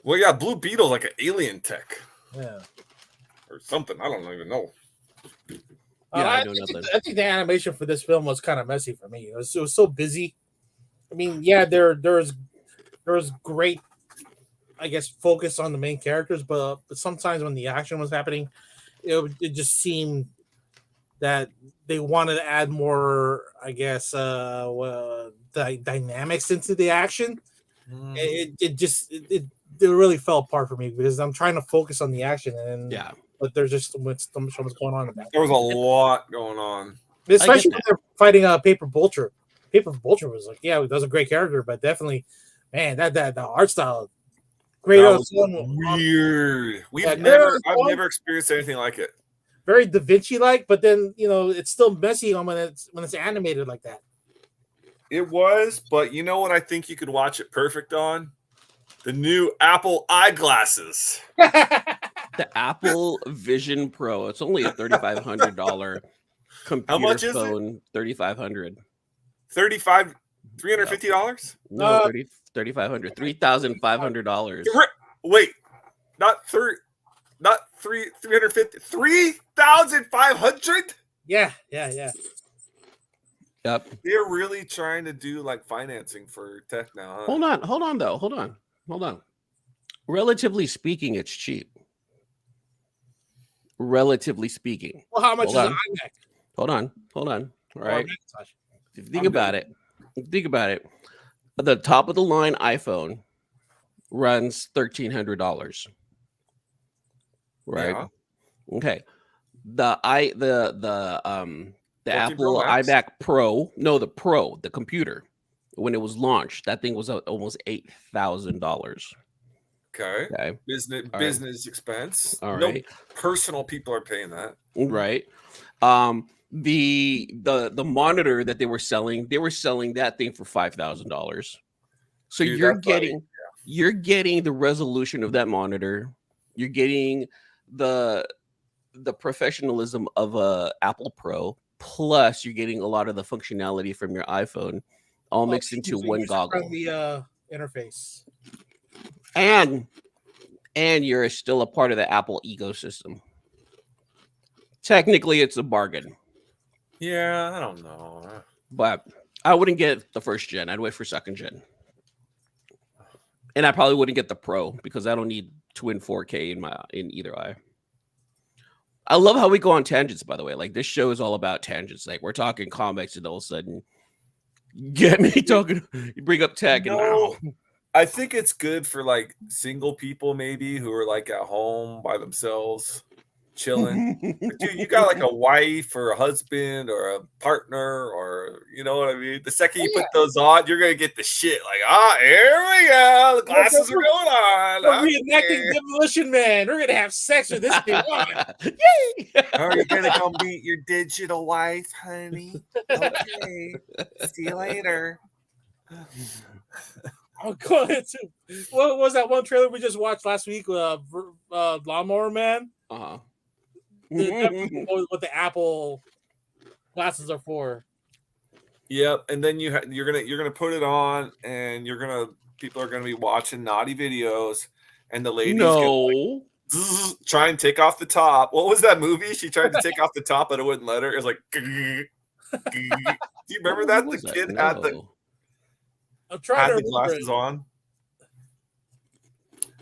Speaker 2: Well, yeah, Blue Beetle like an alien tech.
Speaker 1: Yeah.
Speaker 2: Or something. I don't even know.
Speaker 3: Yeah,
Speaker 1: I think the animation for this film was kind of messy for me. It was so busy. I mean, yeah, there was great, I guess, focus on the main characters, but sometimes when the action was happening, it just seemed that they wanted to add more, I guess, dynamics into the action. It really fell apart for me because I'm trying to focus on the action, and but there's just so much going on in that.
Speaker 2: There was a lot going on,
Speaker 1: especially when they're fighting Paper Vulture. Paper Vulture was like, yeah, that was a great character, but definitely, man, that the art style, great.
Speaker 2: That was weird. I've never experienced anything like it.
Speaker 1: Very Da Vinci like, but then it's still messy when it's animated like that.
Speaker 2: It was, but you know what? I think you could watch it perfect on the new Apple eyeglasses.
Speaker 3: The Apple Vision Pro. It's only a $3,500 computer
Speaker 2: How much is
Speaker 3: phone. $3,500.
Speaker 2: $350?
Speaker 3: No, $3,500. $3,500.
Speaker 2: Wait, not 350. 3,500?
Speaker 1: Yeah.
Speaker 3: Yep.
Speaker 2: They're really trying to do like financing for tech now. Huh?
Speaker 3: Hold on though. Hold on. Relatively speaking, it's cheap. relatively speaking.
Speaker 1: Well, how much
Speaker 3: Hold
Speaker 1: is
Speaker 3: on.
Speaker 1: an iMac?
Speaker 3: Hold on. All
Speaker 1: Or
Speaker 3: right.
Speaker 1: Macintosh?
Speaker 3: If you think about it, the top of the line iPhone runs $1,300. Right.
Speaker 2: Yeah.
Speaker 3: Okay. The the
Speaker 2: 14 Pro
Speaker 3: Apple
Speaker 2: Max.
Speaker 3: iMac Pro, no, the Pro, the computer, when it was launched, that thing was almost $8,000.
Speaker 2: Okay.
Speaker 3: Okay.
Speaker 2: Business expense.
Speaker 3: All
Speaker 2: No
Speaker 3: right.
Speaker 2: personal people are paying that.
Speaker 3: Right. The monitor that they were selling that thing for $5,000. So
Speaker 2: Dude,
Speaker 3: you're
Speaker 2: that's like,
Speaker 3: getting the resolution of that monitor. You're getting the professionalism of a Apple Pro, plus you're getting a lot of the functionality from your iPhone, all mixed into one goggle.
Speaker 1: The interface.
Speaker 3: And you're still a part of the Apple ecosystem. Technically, it's a bargain.
Speaker 2: yeah, I don't know.
Speaker 3: But I wouldn't get the first gen. I'd wait for second gen. And I probably wouldn't get the Pro because I don't need twin 4K in either eye. I love how we go on tangents, by the way. Like, this show is all about tangents. Like, we're talking comics and all of a sudden get me talking, you bring up tech and
Speaker 2: No, I think it's good for like single people maybe who are like at home by themselves chilling. But dude, you got like a wife or a husband or a partner, or you know what I mean? The second you put those on, you're gonna get the shit. Like, here we go. The glasses are going on.
Speaker 1: We're reenacting Demolition Man. We're gonna have sex with this thing on.
Speaker 3: Yay!
Speaker 2: Are you gonna go meet your digital wife, honey? Okay. See you later.
Speaker 1: I'm going to. What was that one trailer we just watched last week? Lawnmower Man.
Speaker 3: Uh-huh.
Speaker 1: What the Apple glasses are for.
Speaker 2: Yep, and then you're gonna put it on, and people are gonna be watching naughty videos, and the lady's gonna like, try and take off the top. What was that movie? She tried to take off the top, but it wouldn't let her. It was like, do you remember that? The kid had the glasses on.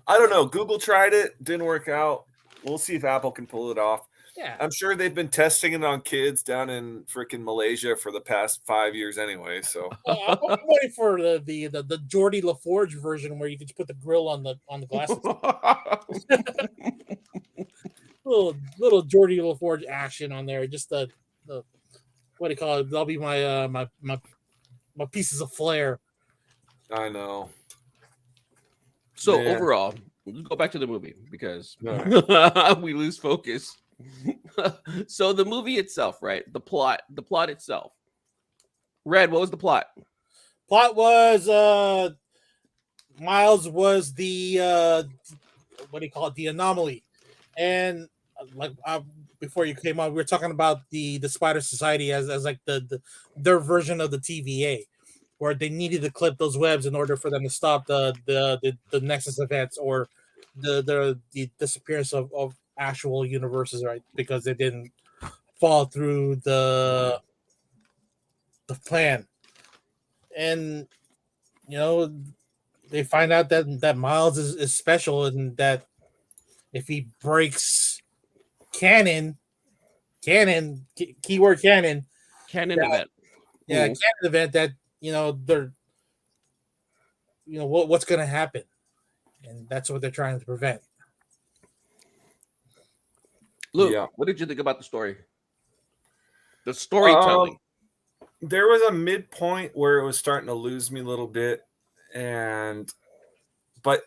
Speaker 2: I don't know. Google tried it, didn't work out. We'll see if Apple can pull it off.
Speaker 1: Yeah,
Speaker 2: I'm sure they've been testing it on kids down in freaking Malaysia for the past 5 years anyway. So
Speaker 1: I'm waiting for the Geordie LaForge version where you can just put the grill on the glasses. little Geordie LaForge action on there. Just the what do you call it? That'll be my my pieces of flair.
Speaker 2: I know.
Speaker 3: So overall, let's go back to the movie because we lose focus. So the movie itself, right? The plot itself. Red, what was the plot?
Speaker 1: Plot was Miles was the what do you call it? The anomaly, and like before you came on, we were talking about the Spider Society as like their version of the TVA, where they needed to clip those webs in order for them to stop the Nexus events or the disappearance of actual universes, right? Because they didn't fall through the plan. And you know, they find out that Miles is special, and that if he breaks keyword canon
Speaker 3: event.
Speaker 1: Yeah, canon event, that they're what's going to happen, and that's what they're trying to prevent.
Speaker 3: Luke, what did you think about the story? The storytelling.
Speaker 2: There was a midpoint where it was starting to lose me a little bit, but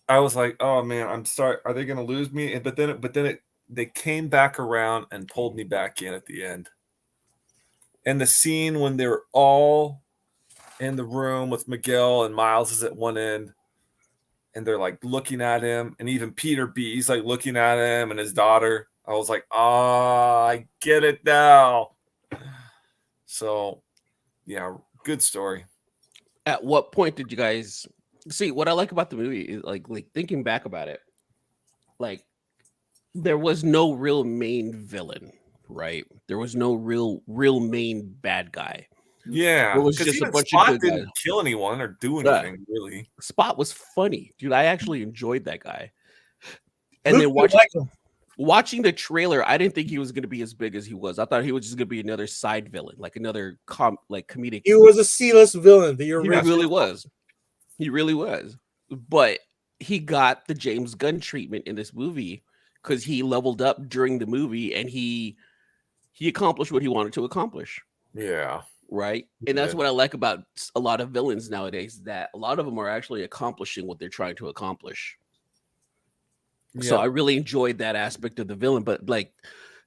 Speaker 2: I was like, "Oh man, I'm sorry. Are they going to lose me?" But then they came back around and pulled me back in at the end. And the scene when they're all in the room with Miguel and Miles is at one end, and they're like looking at him, and even Peter B, he's like looking at him and his daughter. I was like, I get it now. So, yeah, good story.
Speaker 3: At what point did you guys see? What I like about the movie is like thinking back about it, like there was no real main villain, right? There was no real main bad guy.
Speaker 2: Yeah,
Speaker 3: it was just a bunch
Speaker 2: Spot
Speaker 3: of good
Speaker 2: didn't
Speaker 3: guys.
Speaker 2: kill anyone or do anything really.
Speaker 3: Spot was funny, dude. I actually enjoyed that guy. And
Speaker 1: Luke
Speaker 3: then watch. watching the trailer, I didn't think he was going to be as big as he was. I thought he was just going to be another side villain, like another comedic.
Speaker 1: He was a C-list villain. The
Speaker 3: He
Speaker 1: original.
Speaker 3: really was. He really was. But he got the James Gunn treatment in this movie because he leveled up during the movie and he accomplished what he wanted to accomplish.
Speaker 2: Yeah.
Speaker 3: Right. And that's
Speaker 2: Yeah.
Speaker 3: what I like about a lot of villains nowadays, that a lot of them are actually accomplishing what they're trying to accomplish. So I really enjoyed that aspect of the villain. But like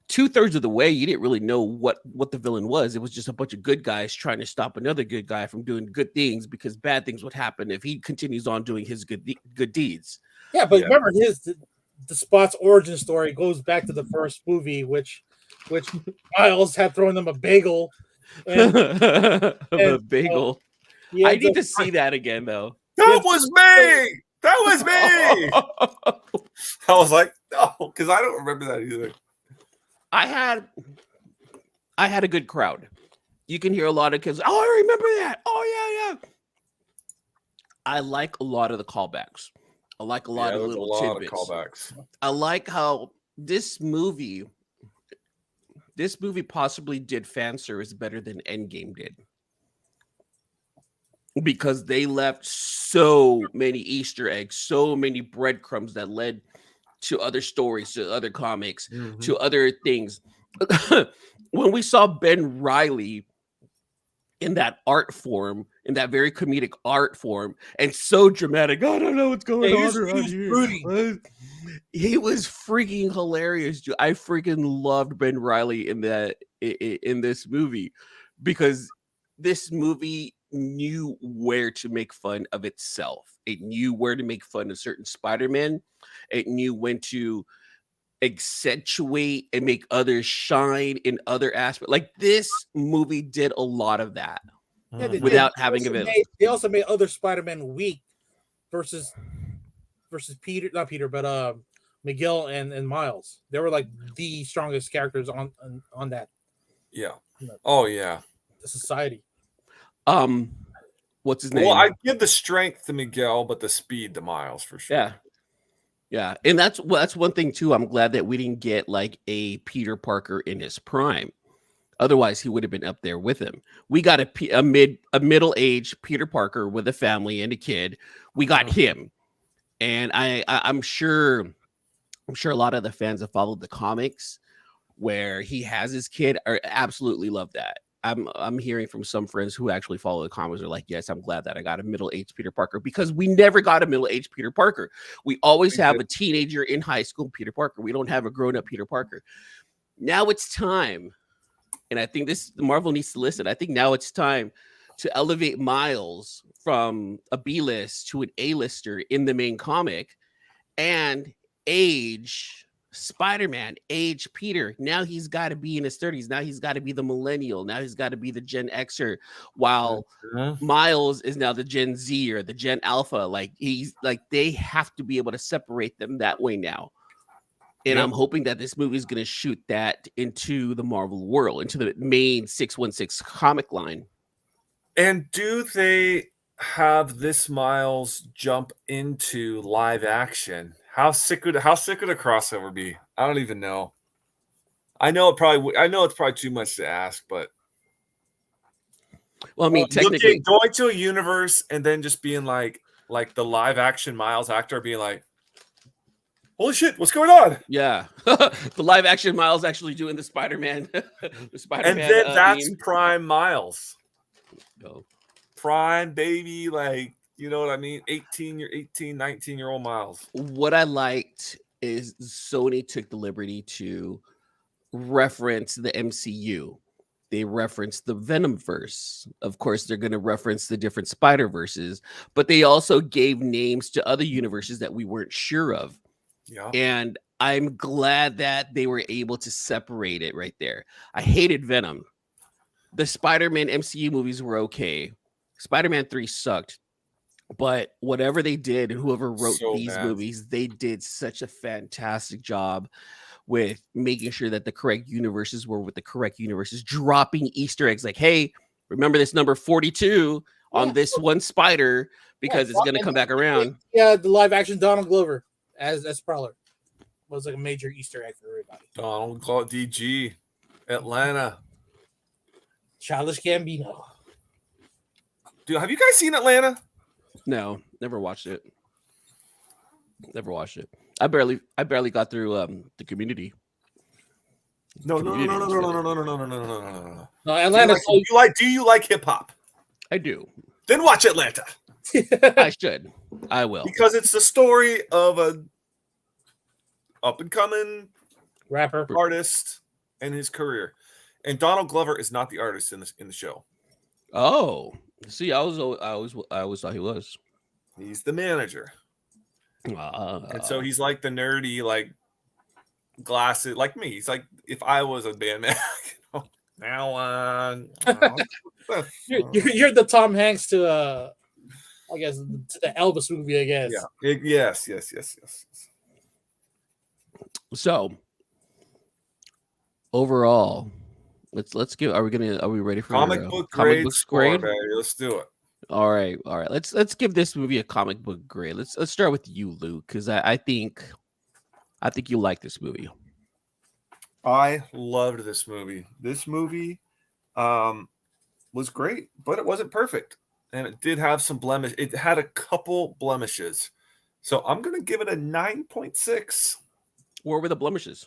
Speaker 3: 2/3 of the way, you didn't really know what the villain was. It was just a bunch of good guys trying to stop another good guy from doing good things, because bad things would happen if he continues on doing his good deeds.
Speaker 1: Yeah, but remember the Spot's origin story goes back to the first movie, which Miles had thrown them a bagel. And
Speaker 3: A bagel. I need to see that again, though.
Speaker 2: That was me. That was me. I was like, no, because I don't remember that either.
Speaker 3: I had a good crowd. You can hear a lot of kids. Oh, I remember that. Oh, yeah. I like a lot of the callbacks. I like a lot of little tidbits.
Speaker 2: Of callbacks.
Speaker 3: I like how this movie possibly did fan service better than Endgame did, because they left so many Easter eggs, so many breadcrumbs that led to other stories, to other comics, to other things. When we saw Ben Reilly in that art form, in that very comedic art form, and so dramatic, I don't know what's going on around here. He was freaking hilarious. I freaking loved Ben Reilly in this movie, because this movie knew where to make fun of itself. It knew where to make fun of certain Spider-Man. It knew when to accentuate and make others shine in other aspects. Like, this movie did a lot of that without having a villain.
Speaker 1: They also made other Spider-Man weak versus Peter, not Peter, but Miguel and Miles. They were like the strongest characters on that.
Speaker 2: Yeah. Oh yeah.
Speaker 1: The society.
Speaker 3: What's his name?
Speaker 2: Well, I give the strength to Miguel, but the speed to Miles for sure.
Speaker 3: Yeah, and that's one thing too. I'm glad that we didn't get like a Peter Parker in his prime. Otherwise, he would have been up there with him. We got a middle-aged Peter Parker with a family and a kid. We got him, and I'm sure a lot of the fans that followed the comics where he has his kid are absolutely love that. I'm hearing from some friends who actually follow the comics are like, yes, I'm glad that I got a middle-aged Peter Parker, because we never got a middle-aged Peter Parker. We always have a teenager in high school Peter Parker. We don't have a grown-up Peter Parker. Now it's time, and I think Marvel needs to listen. I think now it's time to elevate Miles from a B-list to an A-lister in the main comic, and age Spider-Man, age Peter. Now he's got to be in his 30s. Now he's got to be the millennial. Now he's got to be the Gen Xer, while Miles is now the Gen Z or the Gen Alpha. Like, they have to be able to separate them that way now. And I'm hoping that this movie is going to shoot that into the Marvel world, into the main 616 comic line.
Speaker 2: And do they have this Miles jump into live action? How sick would the crossover be? I don't even know. I know it's probably too much to ask, but
Speaker 3: well, I mean, technically
Speaker 2: going to a universe and then just being like the live action Miles actor being like, holy shit, what's going on?
Speaker 3: Yeah. The live action Miles actually doing the Spider-Man. And
Speaker 2: then that's prime Miles.
Speaker 3: Oh.
Speaker 2: Prime baby, like, you know what I mean? 19-year-old Miles.
Speaker 3: What I liked is Sony took the liberty to reference the MCU. They referenced the Venomverse. Of course, they're going to reference the different Spider-Verses, but they also gave names to other universes that we weren't sure of.
Speaker 2: Yeah.
Speaker 3: And I'm glad that they were able to separate it right there. I hated Venom. The Spider-Man MCU movies were okay. Spider-Man 3 sucked. But whatever they did, and whoever wrote these movies, they did such a fantastic job with making sure that the correct universes were with the correct universes, dropping Easter eggs like, hey, remember this number 42 on this one spider, because it's going to come back around.
Speaker 1: Yeah, the live action Donald Glover as Prowler. was like a major Easter egg for everybody.
Speaker 2: Donald, call it DG. Atlanta.
Speaker 1: Childish Gambino.
Speaker 2: Dude, have you guys seen Atlanta?
Speaker 3: No, never watched it. Never watched it. I barely got through the Community.
Speaker 2: No.
Speaker 3: No.
Speaker 1: No, Atlanta.
Speaker 2: Do you like hip hop?
Speaker 3: I do.
Speaker 2: Then watch Atlanta.
Speaker 3: I should. I will.
Speaker 2: Because it's the story of a up and coming
Speaker 1: rapper
Speaker 2: artist and his career. And Donald Glover is not the artist in the show.
Speaker 3: Oh, see, I always thought he was.
Speaker 2: He's the manager. And so he's like the nerdy, like glasses, like me. He's like if I was a band man. Now
Speaker 1: you're the Tom Hanks to I guess to the Elvis movie, I guess.
Speaker 2: Yeah. Yes.
Speaker 3: So overall, let's give. Are we ready for
Speaker 2: comic book
Speaker 3: grade?
Speaker 2: Let's do it.
Speaker 3: All right. Let's give this movie a comic book grade. Let's start with you, Luke, because I think you like this movie.
Speaker 2: I loved this movie. This movie was great, but it wasn't perfect. And it did have some blemish. It had a couple blemishes. So I'm going to give it a 9.6.
Speaker 3: What were the blemishes?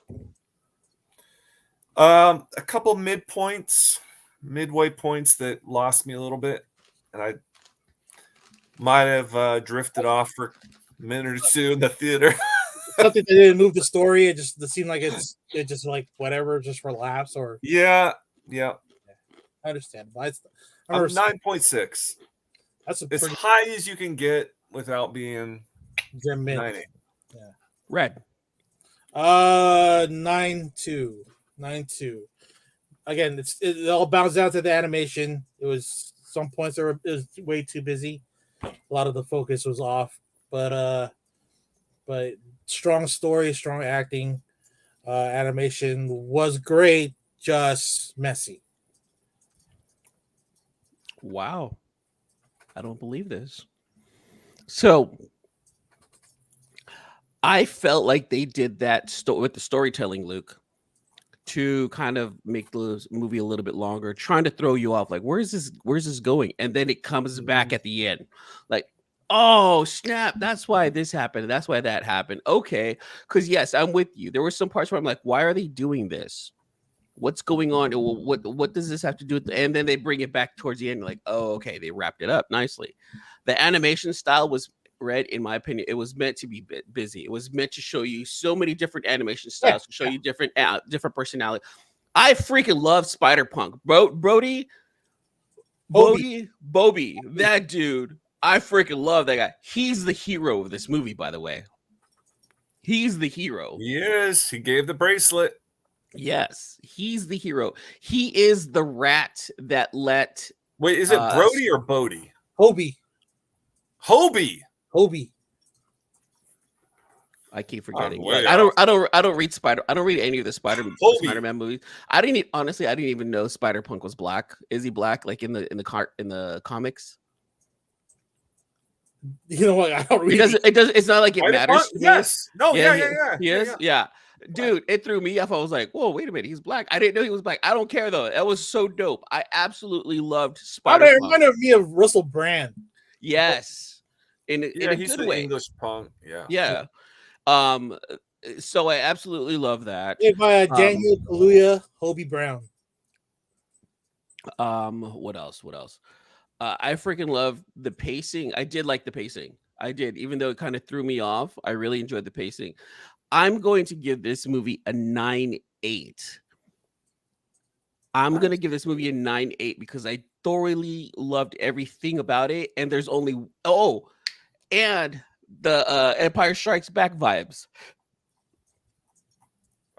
Speaker 2: A couple midway points that lost me a little bit. And I might have drifted off for a minute or two in the theater.
Speaker 1: Something that didn't move the story. It seemed like it just like whatever, just for laughs or
Speaker 2: yeah.
Speaker 1: I understand. I'm
Speaker 2: 9.6.
Speaker 1: That's
Speaker 2: as high as you can get without being
Speaker 1: 9.8. Yeah.
Speaker 3: Red.
Speaker 1: 9.2. 9.2. Again, it all bounds down to the animation. It was some points it was way too busy. A lot of the focus was off, but strong story, strong acting, animation was great, just messy.
Speaker 3: Wow. I don't believe this. So I felt like they did that with the storytelling, Luke, to kind of make the movie a little bit longer, trying to throw you off. Like, where's this going? And then it comes back at the end. Like, oh, snap. That's why this happened. That's why that happened. Okay. Because, yes, I'm with you. There were some parts where I'm like, why are they doing this? What's going on? What does this have to do with and then they bring it back towards the end, like, oh, okay, they wrapped it up nicely. The animation style was Red, in my opinion, it was meant to be busy. It was meant to show you so many different animation styles, to show you different personality. I freaking love Spider-Punk. Bobby, that dude. I freaking love that guy. He's the hero of this movie, by the way. He's the hero.
Speaker 2: He is. He gave the bracelet.
Speaker 3: Yes, he's the hero. He is the rat that let.
Speaker 2: Wait, is it Brody or Bodie?
Speaker 1: Hobie.
Speaker 3: I keep forgetting. I don't read I don't read any of the Spider-Man movies. I didn't even know Spider-Punk was black. Is he black? Like in the comics?
Speaker 1: You know what? I don't read.
Speaker 3: It's not like it matters.
Speaker 2: Yes. No.
Speaker 3: Yeah. He is. Yeah. Dude, it threw me off. I was like, whoa, wait a minute. He's black. I didn't know he was black. I don't care, though. That was so dope. I absolutely loved Spider-Punk.
Speaker 1: It reminded me of Russell Brand.
Speaker 3: Yes. In a
Speaker 2: he's
Speaker 3: good
Speaker 2: the
Speaker 3: way.
Speaker 2: English punk.
Speaker 3: Yeah. So I absolutely love that.
Speaker 1: Made by Daniel Kaluuya, Hobie Brown.
Speaker 3: What else? I freaking love the pacing. I did like the pacing. I did, even though it kind of threw me off. I really enjoyed the pacing. I'm going to give this movie a 9.8. I'm going to give this movie a 9.8 because I thoroughly loved everything about it. And there's only and the Empire Strikes Back vibes.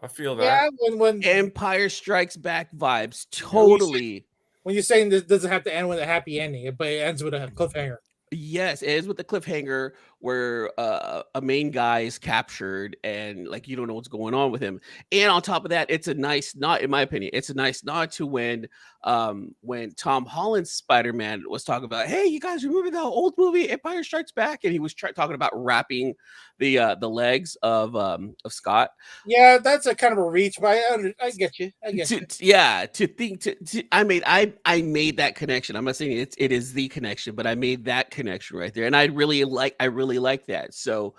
Speaker 2: I feel that.
Speaker 1: Yeah, when
Speaker 3: Empire Strikes Back vibes, totally.
Speaker 1: When you're saying this doesn't have to end with a happy ending, but it ends with a cliffhanger.
Speaker 3: Yes, it is with the cliffhanger where a main guy is captured and like you don't know what's going on with him. And on top of that, it's a nice nod, in my opinion, it's a nice nod to when Tom Holland's Spider-Man was talking about, hey, you guys remember the old movie Empire Strikes Back, and he was talking about wrapping the legs of Scott.
Speaker 1: Yeah, that's a kind of a reach, but I get you. I get you.
Speaker 3: I made that connection. I'm not saying it is the connection, but I made that connection right there, and I really like that. So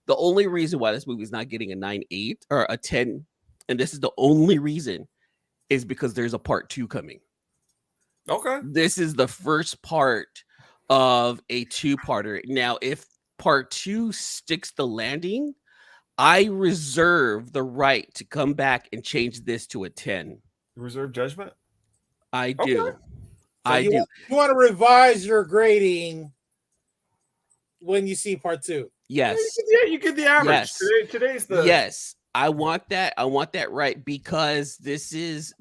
Speaker 3: the only reason why this movie is not getting a 9.8 or a 10, and this is the only reason, is because there's a part 2 coming.
Speaker 2: Okay.
Speaker 3: This is the first part of a 2-parter. Now, if part 2 sticks the landing, I reserve the right to come back and change this to a 10.
Speaker 2: Reserve judgment?
Speaker 3: I do.
Speaker 2: Okay.
Speaker 1: So you want to revise your grading when you see part 2.
Speaker 3: Yes.
Speaker 2: Yeah, you get the average.
Speaker 3: Yes.
Speaker 2: Today's the
Speaker 3: Yes. I want that right, because this is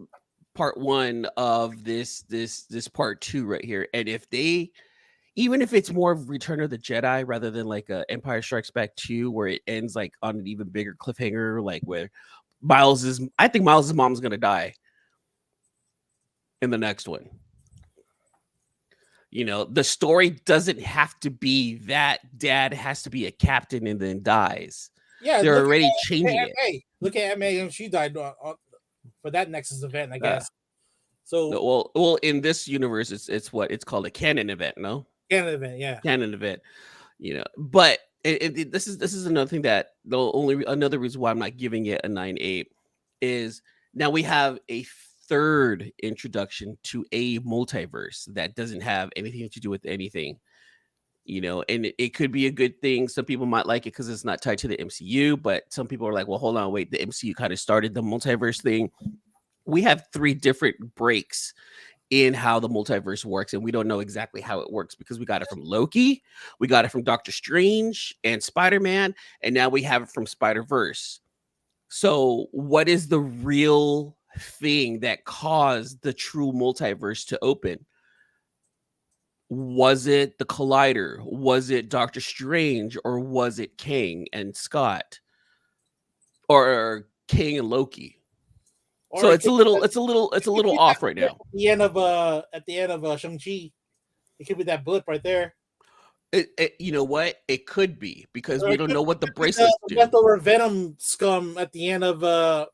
Speaker 3: part 1 of this part 2 right here. And even if it's more of Return of the Jedi rather than like a Empire Strikes Back 2, where it ends like on an even bigger cliffhanger, like where I think Miles's mom's gonna die in the next one. You know, the story doesn't have to be that dad has to be a captain and then dies.
Speaker 1: Yeah,
Speaker 3: they're already changing it.
Speaker 1: Look at Aunt May, she died for that Nexus event, I guess. So
Speaker 3: well, in this universe, it's called a canon event, no?
Speaker 1: Canon event, yeah.
Speaker 3: Canon event, you know. But this is another thing that another reason why I'm not giving it a 9.8 is now we have a third introduction to a multiverse that doesn't have anything to do with anything, you know, and it could be a good thing. Some people might like it because it's not tied to the MCU, but some people are like, well, hold on, wait, the MCU kind of started the multiverse thing. We have 3 different breaks in how the multiverse works, and we don't know exactly how it works because we got it from Loki, we got it from Doctor Strange and Spider-Man, and now we have it from Spider-Verse. So what is the real thing that caused the true multiverse to open? Was it the Collider? Was it Doctor Strange? Or was it Kang and Scott? Or Kang and Loki? So it's a little off right now.
Speaker 1: At the end of Shang-Chi, it could be that blip right there.
Speaker 3: You know what? It could be, because we don't know what the bracelets do.
Speaker 1: Leftover Venom scum at the end of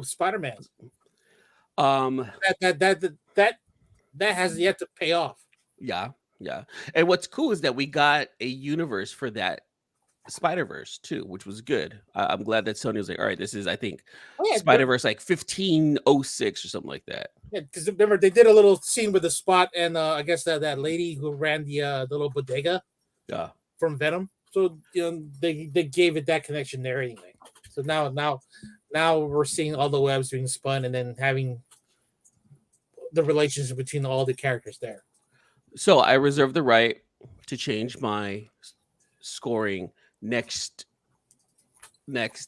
Speaker 1: Spider-Man. That has yet to pay off.
Speaker 3: Yeah. And what's cool is that we got a universe for that Spider-Verse too, which was good. I'm glad that Sony was like, all right, this is, I think, Spider-Verse like 1506 or something like that.
Speaker 1: Yeah, because remember they did a little scene with the Spot and I guess that lady who ran the little bodega, from Venom. So you know they gave it that connection there anyway. So now we're seeing all the webs being spun and then having the relationship between all the characters there. So
Speaker 3: I reserve the right to change my scoring next March.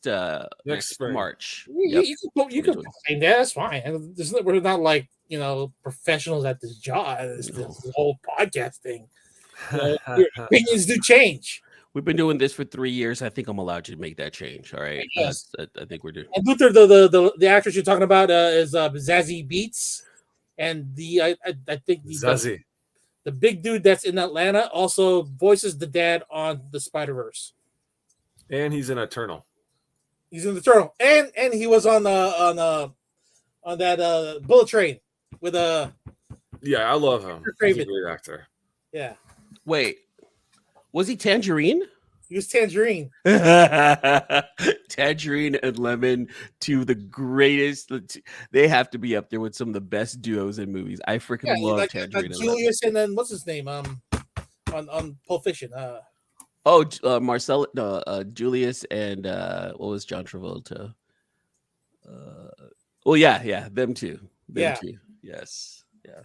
Speaker 1: You can say that's fine. We're not like, you know, professionals at this job, this whole podcast thing. Your opinions do change.
Speaker 3: We've been doing this for 3 years. I think I'm allowed to make that change. All right.
Speaker 1: Yes.
Speaker 3: I think we're doing.
Speaker 1: And Luther, the actress you're talking about is Zazie Beetz, and I think
Speaker 2: Zazie,
Speaker 1: the big dude that's in Atlanta, also voices the dad on the Spider-Verse.
Speaker 2: And he's in Eternal.
Speaker 1: He's in the Eternal, and he was on that Bullet Train with
Speaker 2: Yeah, I love him. He's a great actor.
Speaker 1: Yeah.
Speaker 3: Wait, was he Tangerine?
Speaker 1: He was Tangerine.
Speaker 3: Tangerine and Lemon, two of the greatest. They have to be up there with some of the best duos in movies. I freaking love
Speaker 1: like,
Speaker 3: Tangerine.
Speaker 1: Like Julius and then what's his name? On Pulp Fiction.
Speaker 3: Marcel, Julius and what was John Travolta? Them two. Them two. Yes. Yeah.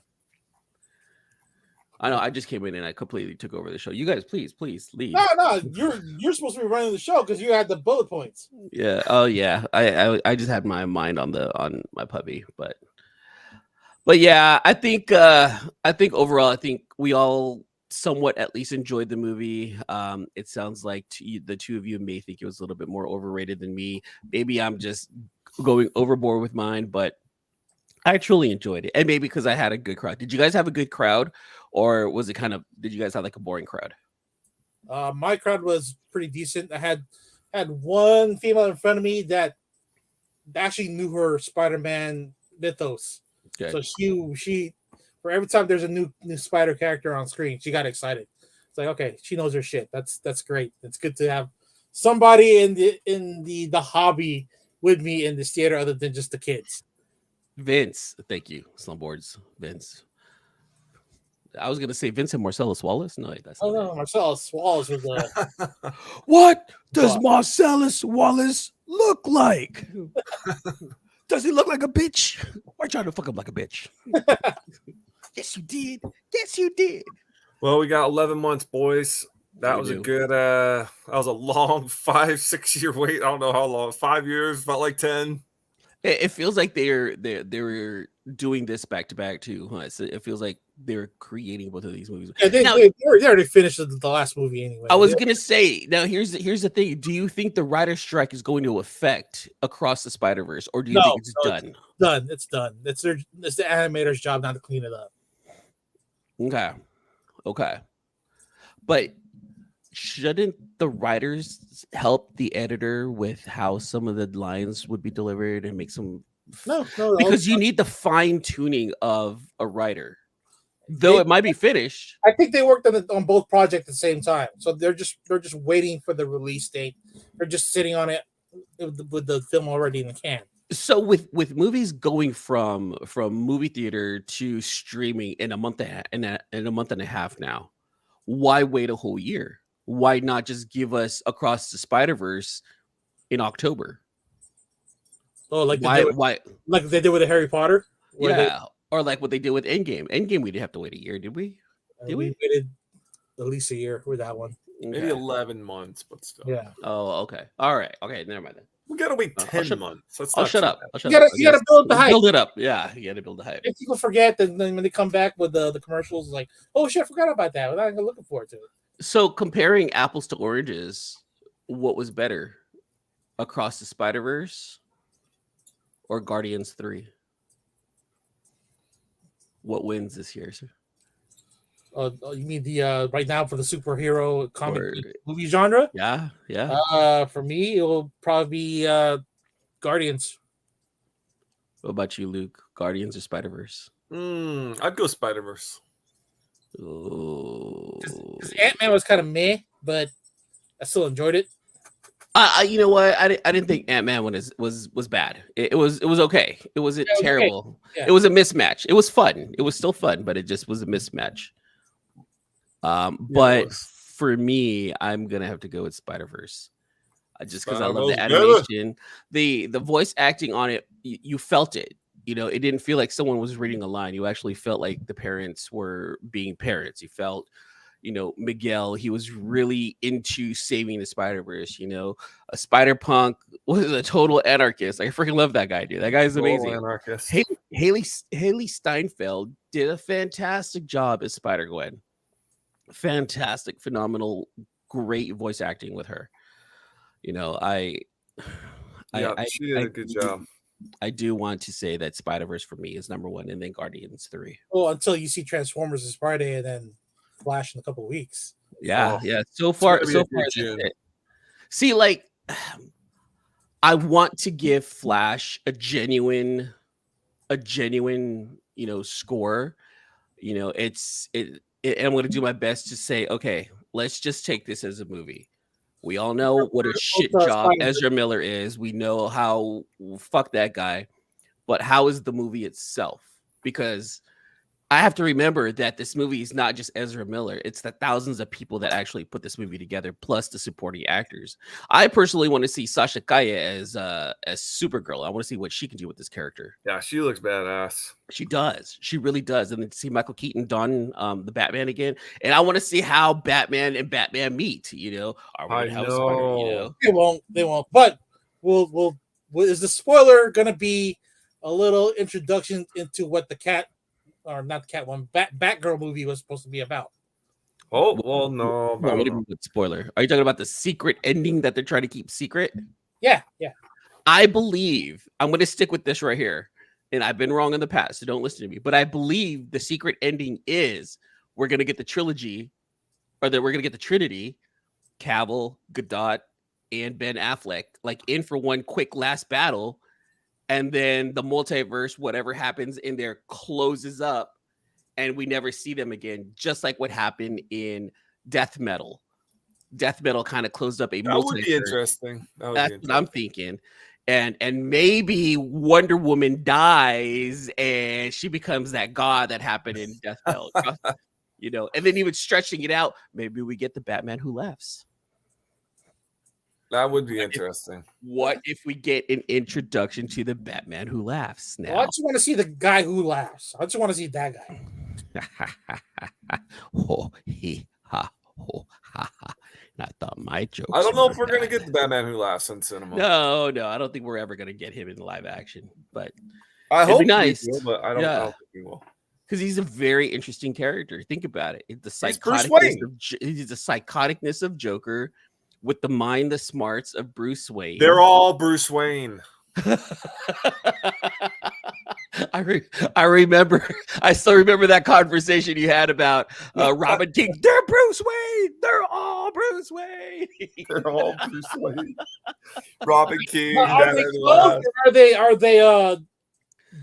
Speaker 3: I know. I just came in and I completely took over the show. You guys, please leave.
Speaker 1: No, you're supposed to be running the show because you had the bullet points.
Speaker 3: Yeah. Oh yeah. I just had my mind on my puppy, but yeah. I think overall, I think we all somewhat at least enjoyed the movie. It sounds like the two of you may think it was a little bit more overrated than me. Maybe I'm just going overboard with mine, but I truly enjoyed it. And maybe because I had a good crowd. Did you guys have a good crowd, or was it did you guys have like a boring crowd?
Speaker 1: My crowd was pretty decent. I had one female in front of me that actually knew her Spider-Man mythos.
Speaker 3: Okay.
Speaker 1: So she for every time there's a new Spider character on screen, she got excited. It's like, okay, she knows her shit. That's great. It's good to have somebody in the hobby with me in this theater other than just the kids.
Speaker 3: Vince, thank you, Slumboards. Vince. I was gonna say Vincent Marcellus Wallace. No, that's
Speaker 1: Oh
Speaker 3: not
Speaker 1: no, Marcellus Wallace was a
Speaker 3: What does Marcellus Wallace look like? Does he look like a bitch? Why trying to fuck him like a bitch? Yes, you did. Yes, you did.
Speaker 2: Well, we got 11 months, boys. That was a good that was a long 5-6 year wait. I don't know how long. 5 years, felt like 10.
Speaker 3: It feels like they were doing this back to back too. Huh? So it feels like they're creating both of these movies.
Speaker 1: Yeah, they already finished the last movie anyway.
Speaker 3: I was gonna say, now here's the thing. Do you think the writer's strike is going to affect Across the Spider-Verse, or do you think it's done?
Speaker 1: Done. It's done. It's the animator's job now to clean it up.
Speaker 3: Okay. But shouldn't the writers help the editor with how some of the lines would be delivered and make some?
Speaker 1: No,
Speaker 3: because you need the fine tuning of a writer. Though it might be finished.
Speaker 1: I think they worked on both projects at the same time, so they're just waiting for the release date. They're just sitting on it with the film already in the can.
Speaker 3: So with movies going from movie theater to streaming in a month and a half now, why wait a whole year? Why not just give us Across the Spider-Verse in October?
Speaker 1: Oh, like
Speaker 3: why
Speaker 1: like they did with the Harry Potter?
Speaker 3: Or like what they did with Endgame. Endgame, we didn't have to wait a year, did we?
Speaker 1: We waited at least a year with that one.
Speaker 2: Maybe 11 months, but still.
Speaker 1: Yeah.
Speaker 3: Oh, okay. All right. Okay, never mind then.
Speaker 2: We gotta wait 10 months.
Speaker 3: I'll shut up.
Speaker 1: You gotta build the hype.
Speaker 3: Build it up. Yeah, you gotta build the hype.
Speaker 1: If people forget, then when they come back with the commercials, like, oh shit, I forgot about that. I'm looking forward to it.
Speaker 3: So comparing apples to oranges, what was better? Across the Spider-Verse or Guardians 3? What wins this year, sir?
Speaker 1: You mean the right now for the superhero comic movie genre?
Speaker 3: Yeah.
Speaker 1: For me, it will probably be Guardians.
Speaker 3: What about you, Luke? Guardians or Spider-Verse?
Speaker 2: I'd go Spider-Verse.
Speaker 1: Because Ant-Man was kind of meh, but I still enjoyed it.
Speaker 3: You know what? I didn't think Ant-Man was bad. It was okay. It wasn't terrible. Okay. Yeah. It was a mismatch. It was fun. It was still fun, but it just was a mismatch. But for me, I'm gonna have to go with Spider-Verse. Just because I love the animation, the voice acting on it. You felt it. You know, it didn't feel like someone was reading a line. You actually felt like the parents were being parents. You felt, Miguel, he was really into saving the Spider-Verse. A Spider-Punk was a total anarchist. I freaking love that guy, dude. That guy is amazing.
Speaker 2: Anarchist.
Speaker 3: Haley Steinfeld did a fantastic job as Spider-Gwen. Fantastic, phenomenal, great voice acting with her.
Speaker 2: She did a good job.
Speaker 3: I do want to say that Spider-Verse for me is number 1, and then Guardians 3.
Speaker 1: Well, until you see Transformers this Friday, and then Flash in a couple of weeks.
Speaker 3: Yeah. So far, it. See, like, I want to give Flash a genuine, score. And I'm going to do my best to say, okay, let's just take this as a movie. We all know what a shit job Ezra Miller is. We know how fuck that guy. But how is the movie itself? Because I have to remember that this movie is not just Ezra Miller. It's the thousands of people that actually put this movie together, plus the supporting actors. I personally want to see Sasha Kaye as Supergirl. I want to see what she can do with this character.
Speaker 2: Yeah, she looks badass.
Speaker 3: She does. She really does. And then to see Michael Keaton don the Batman again. And I want to see how Batman and Batman meet. Are we gonna have a spoiler?
Speaker 1: They won't. But we'll is the spoiler gonna be a little introduction into what the Batgirl movie was supposed to be about?
Speaker 2: Oh, well, no.
Speaker 3: What do you mean with spoiler? Are you talking about the secret ending that they're trying to keep secret?
Speaker 1: Yeah.
Speaker 3: I believe I'm going to stick with this right here. And I've been wrong in the past, so don't listen to me. But I believe the secret ending is we're going to get the trilogy, or that we're going to get the Trinity, Cavill, Godot, and Ben Affleck, like in for one quick last battle. And then the multiverse, whatever happens in there, closes up and we never see them again, just like what happened in Death Metal. Death Metal kind of closed up a
Speaker 2: That would be interesting.
Speaker 3: That's what I'm thinking. And maybe Wonder Woman dies and she becomes that god that happened in Death Metal. And then even stretching it out, maybe we get the Batman Who Laughs.
Speaker 2: That would be interesting.
Speaker 3: What if we get an introduction to the Batman Who Laughs now?
Speaker 1: Well, I just want to see the guy who laughs. I just want to see that guy.
Speaker 3: Ho, he, ha, ho, ha, ha. And I thought my joke.
Speaker 2: I don't know if we're going to get the Batman Who Laughs in cinema.
Speaker 3: No, I don't think we're ever going to get him in live action. But
Speaker 2: I hope
Speaker 3: nice.
Speaker 2: we will, but I don't think we will.
Speaker 3: Because he's a very interesting character. Think about it. It's the he's the psychoticness of Joker with the mind, the smarts of Bruce Wayne.
Speaker 2: They're all Bruce Wayne.
Speaker 3: I remember. I still remember that conversation you had about Robin King. They're Bruce Wayne. They're all Bruce Wayne.
Speaker 2: They're all Bruce Wayne. Robin King.
Speaker 1: Are they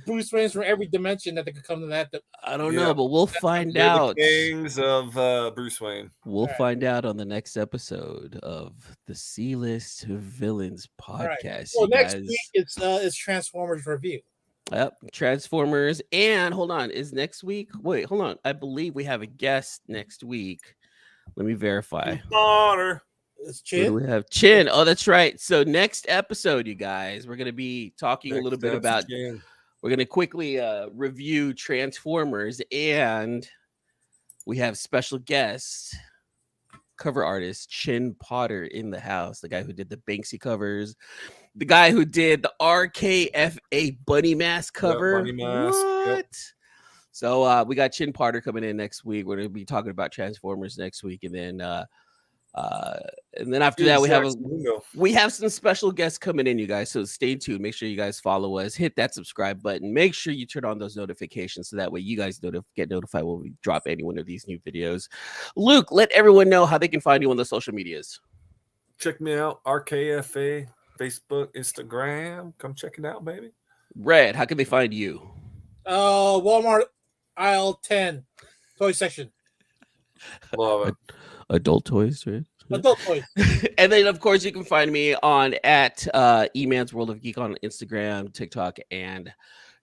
Speaker 1: Bruce Wayne's from every dimension that they could come to that?
Speaker 3: I don't know, but we'll find out.
Speaker 2: The kings of Bruce Wayne.
Speaker 3: We'll find out on the next episode of the C-List Villains podcast.
Speaker 1: Right. Well, next week it's Transformers review.
Speaker 3: Yep, Transformers. And hold on, is next week? Wait, hold on. I believe we have a guest next week. Let me verify.
Speaker 1: It's Chin.
Speaker 3: Who do we have? Chin. Oh, that's right. So next episode, you guys, we're going to be talking a little bit about. We're going to quickly review Transformers, and we have special guest cover artist Chin Potter in the house, the guy who did the Banksy covers, the guy who did the RKFA Bunny Mask cover.
Speaker 2: Bunny Mask.
Speaker 3: What?
Speaker 2: Yep.
Speaker 3: So we got Chin Potter coming in next week. We're going to be talking about Transformers next week, and then after that we have some special guests coming in, you guys, so stay tuned. Make sure you guys follow us, hit that subscribe button, make sure you turn on those notifications so that way you guys get notified when we drop any one of these new videos. Luke, let everyone know how they can find you on the social medias.
Speaker 2: Check me out, RKFA, Facebook, Instagram. Come check it out, baby.
Speaker 3: Red, how can they find you?
Speaker 1: Walmart aisle 10 toy section.
Speaker 2: Love it.
Speaker 3: Adult toys, right?
Speaker 1: Adult toys.
Speaker 3: And then, of course, you can find me on at E-Man's World of Geek on Instagram, TikTok, and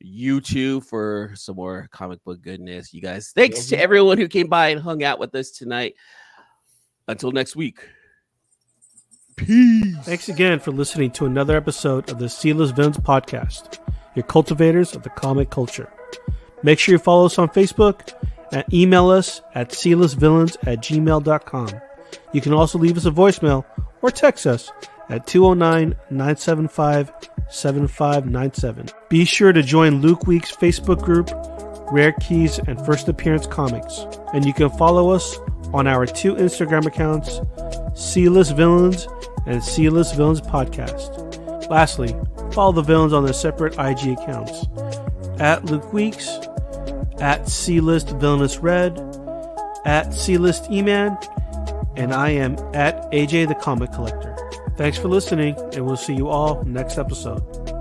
Speaker 3: YouTube for some more comic book goodness. You guys, thanks to everyone who came by and hung out with us tonight. Until next week. Peace.
Speaker 4: Thanks again for listening to another episode of the C-List Villains podcast, your cultivators of the comic culture. Make sure you follow us on Facebook and email us at clistvillains@gmail.com. You can also leave us a voicemail or text us at 209-975-7597. Be sure to join Luke Week's Facebook group, Rare Keys and First Appearance Comics. And you can follow us on our two Instagram accounts, C-List Villains and C-List Villains Podcast. Lastly, follow the villains on their separate IG accounts, at Luke Weeks, at C-List Villainous Red, at C-List E-Man, and I am at AJ the Comic Collector. Thanks for listening, and we'll see you all next episode.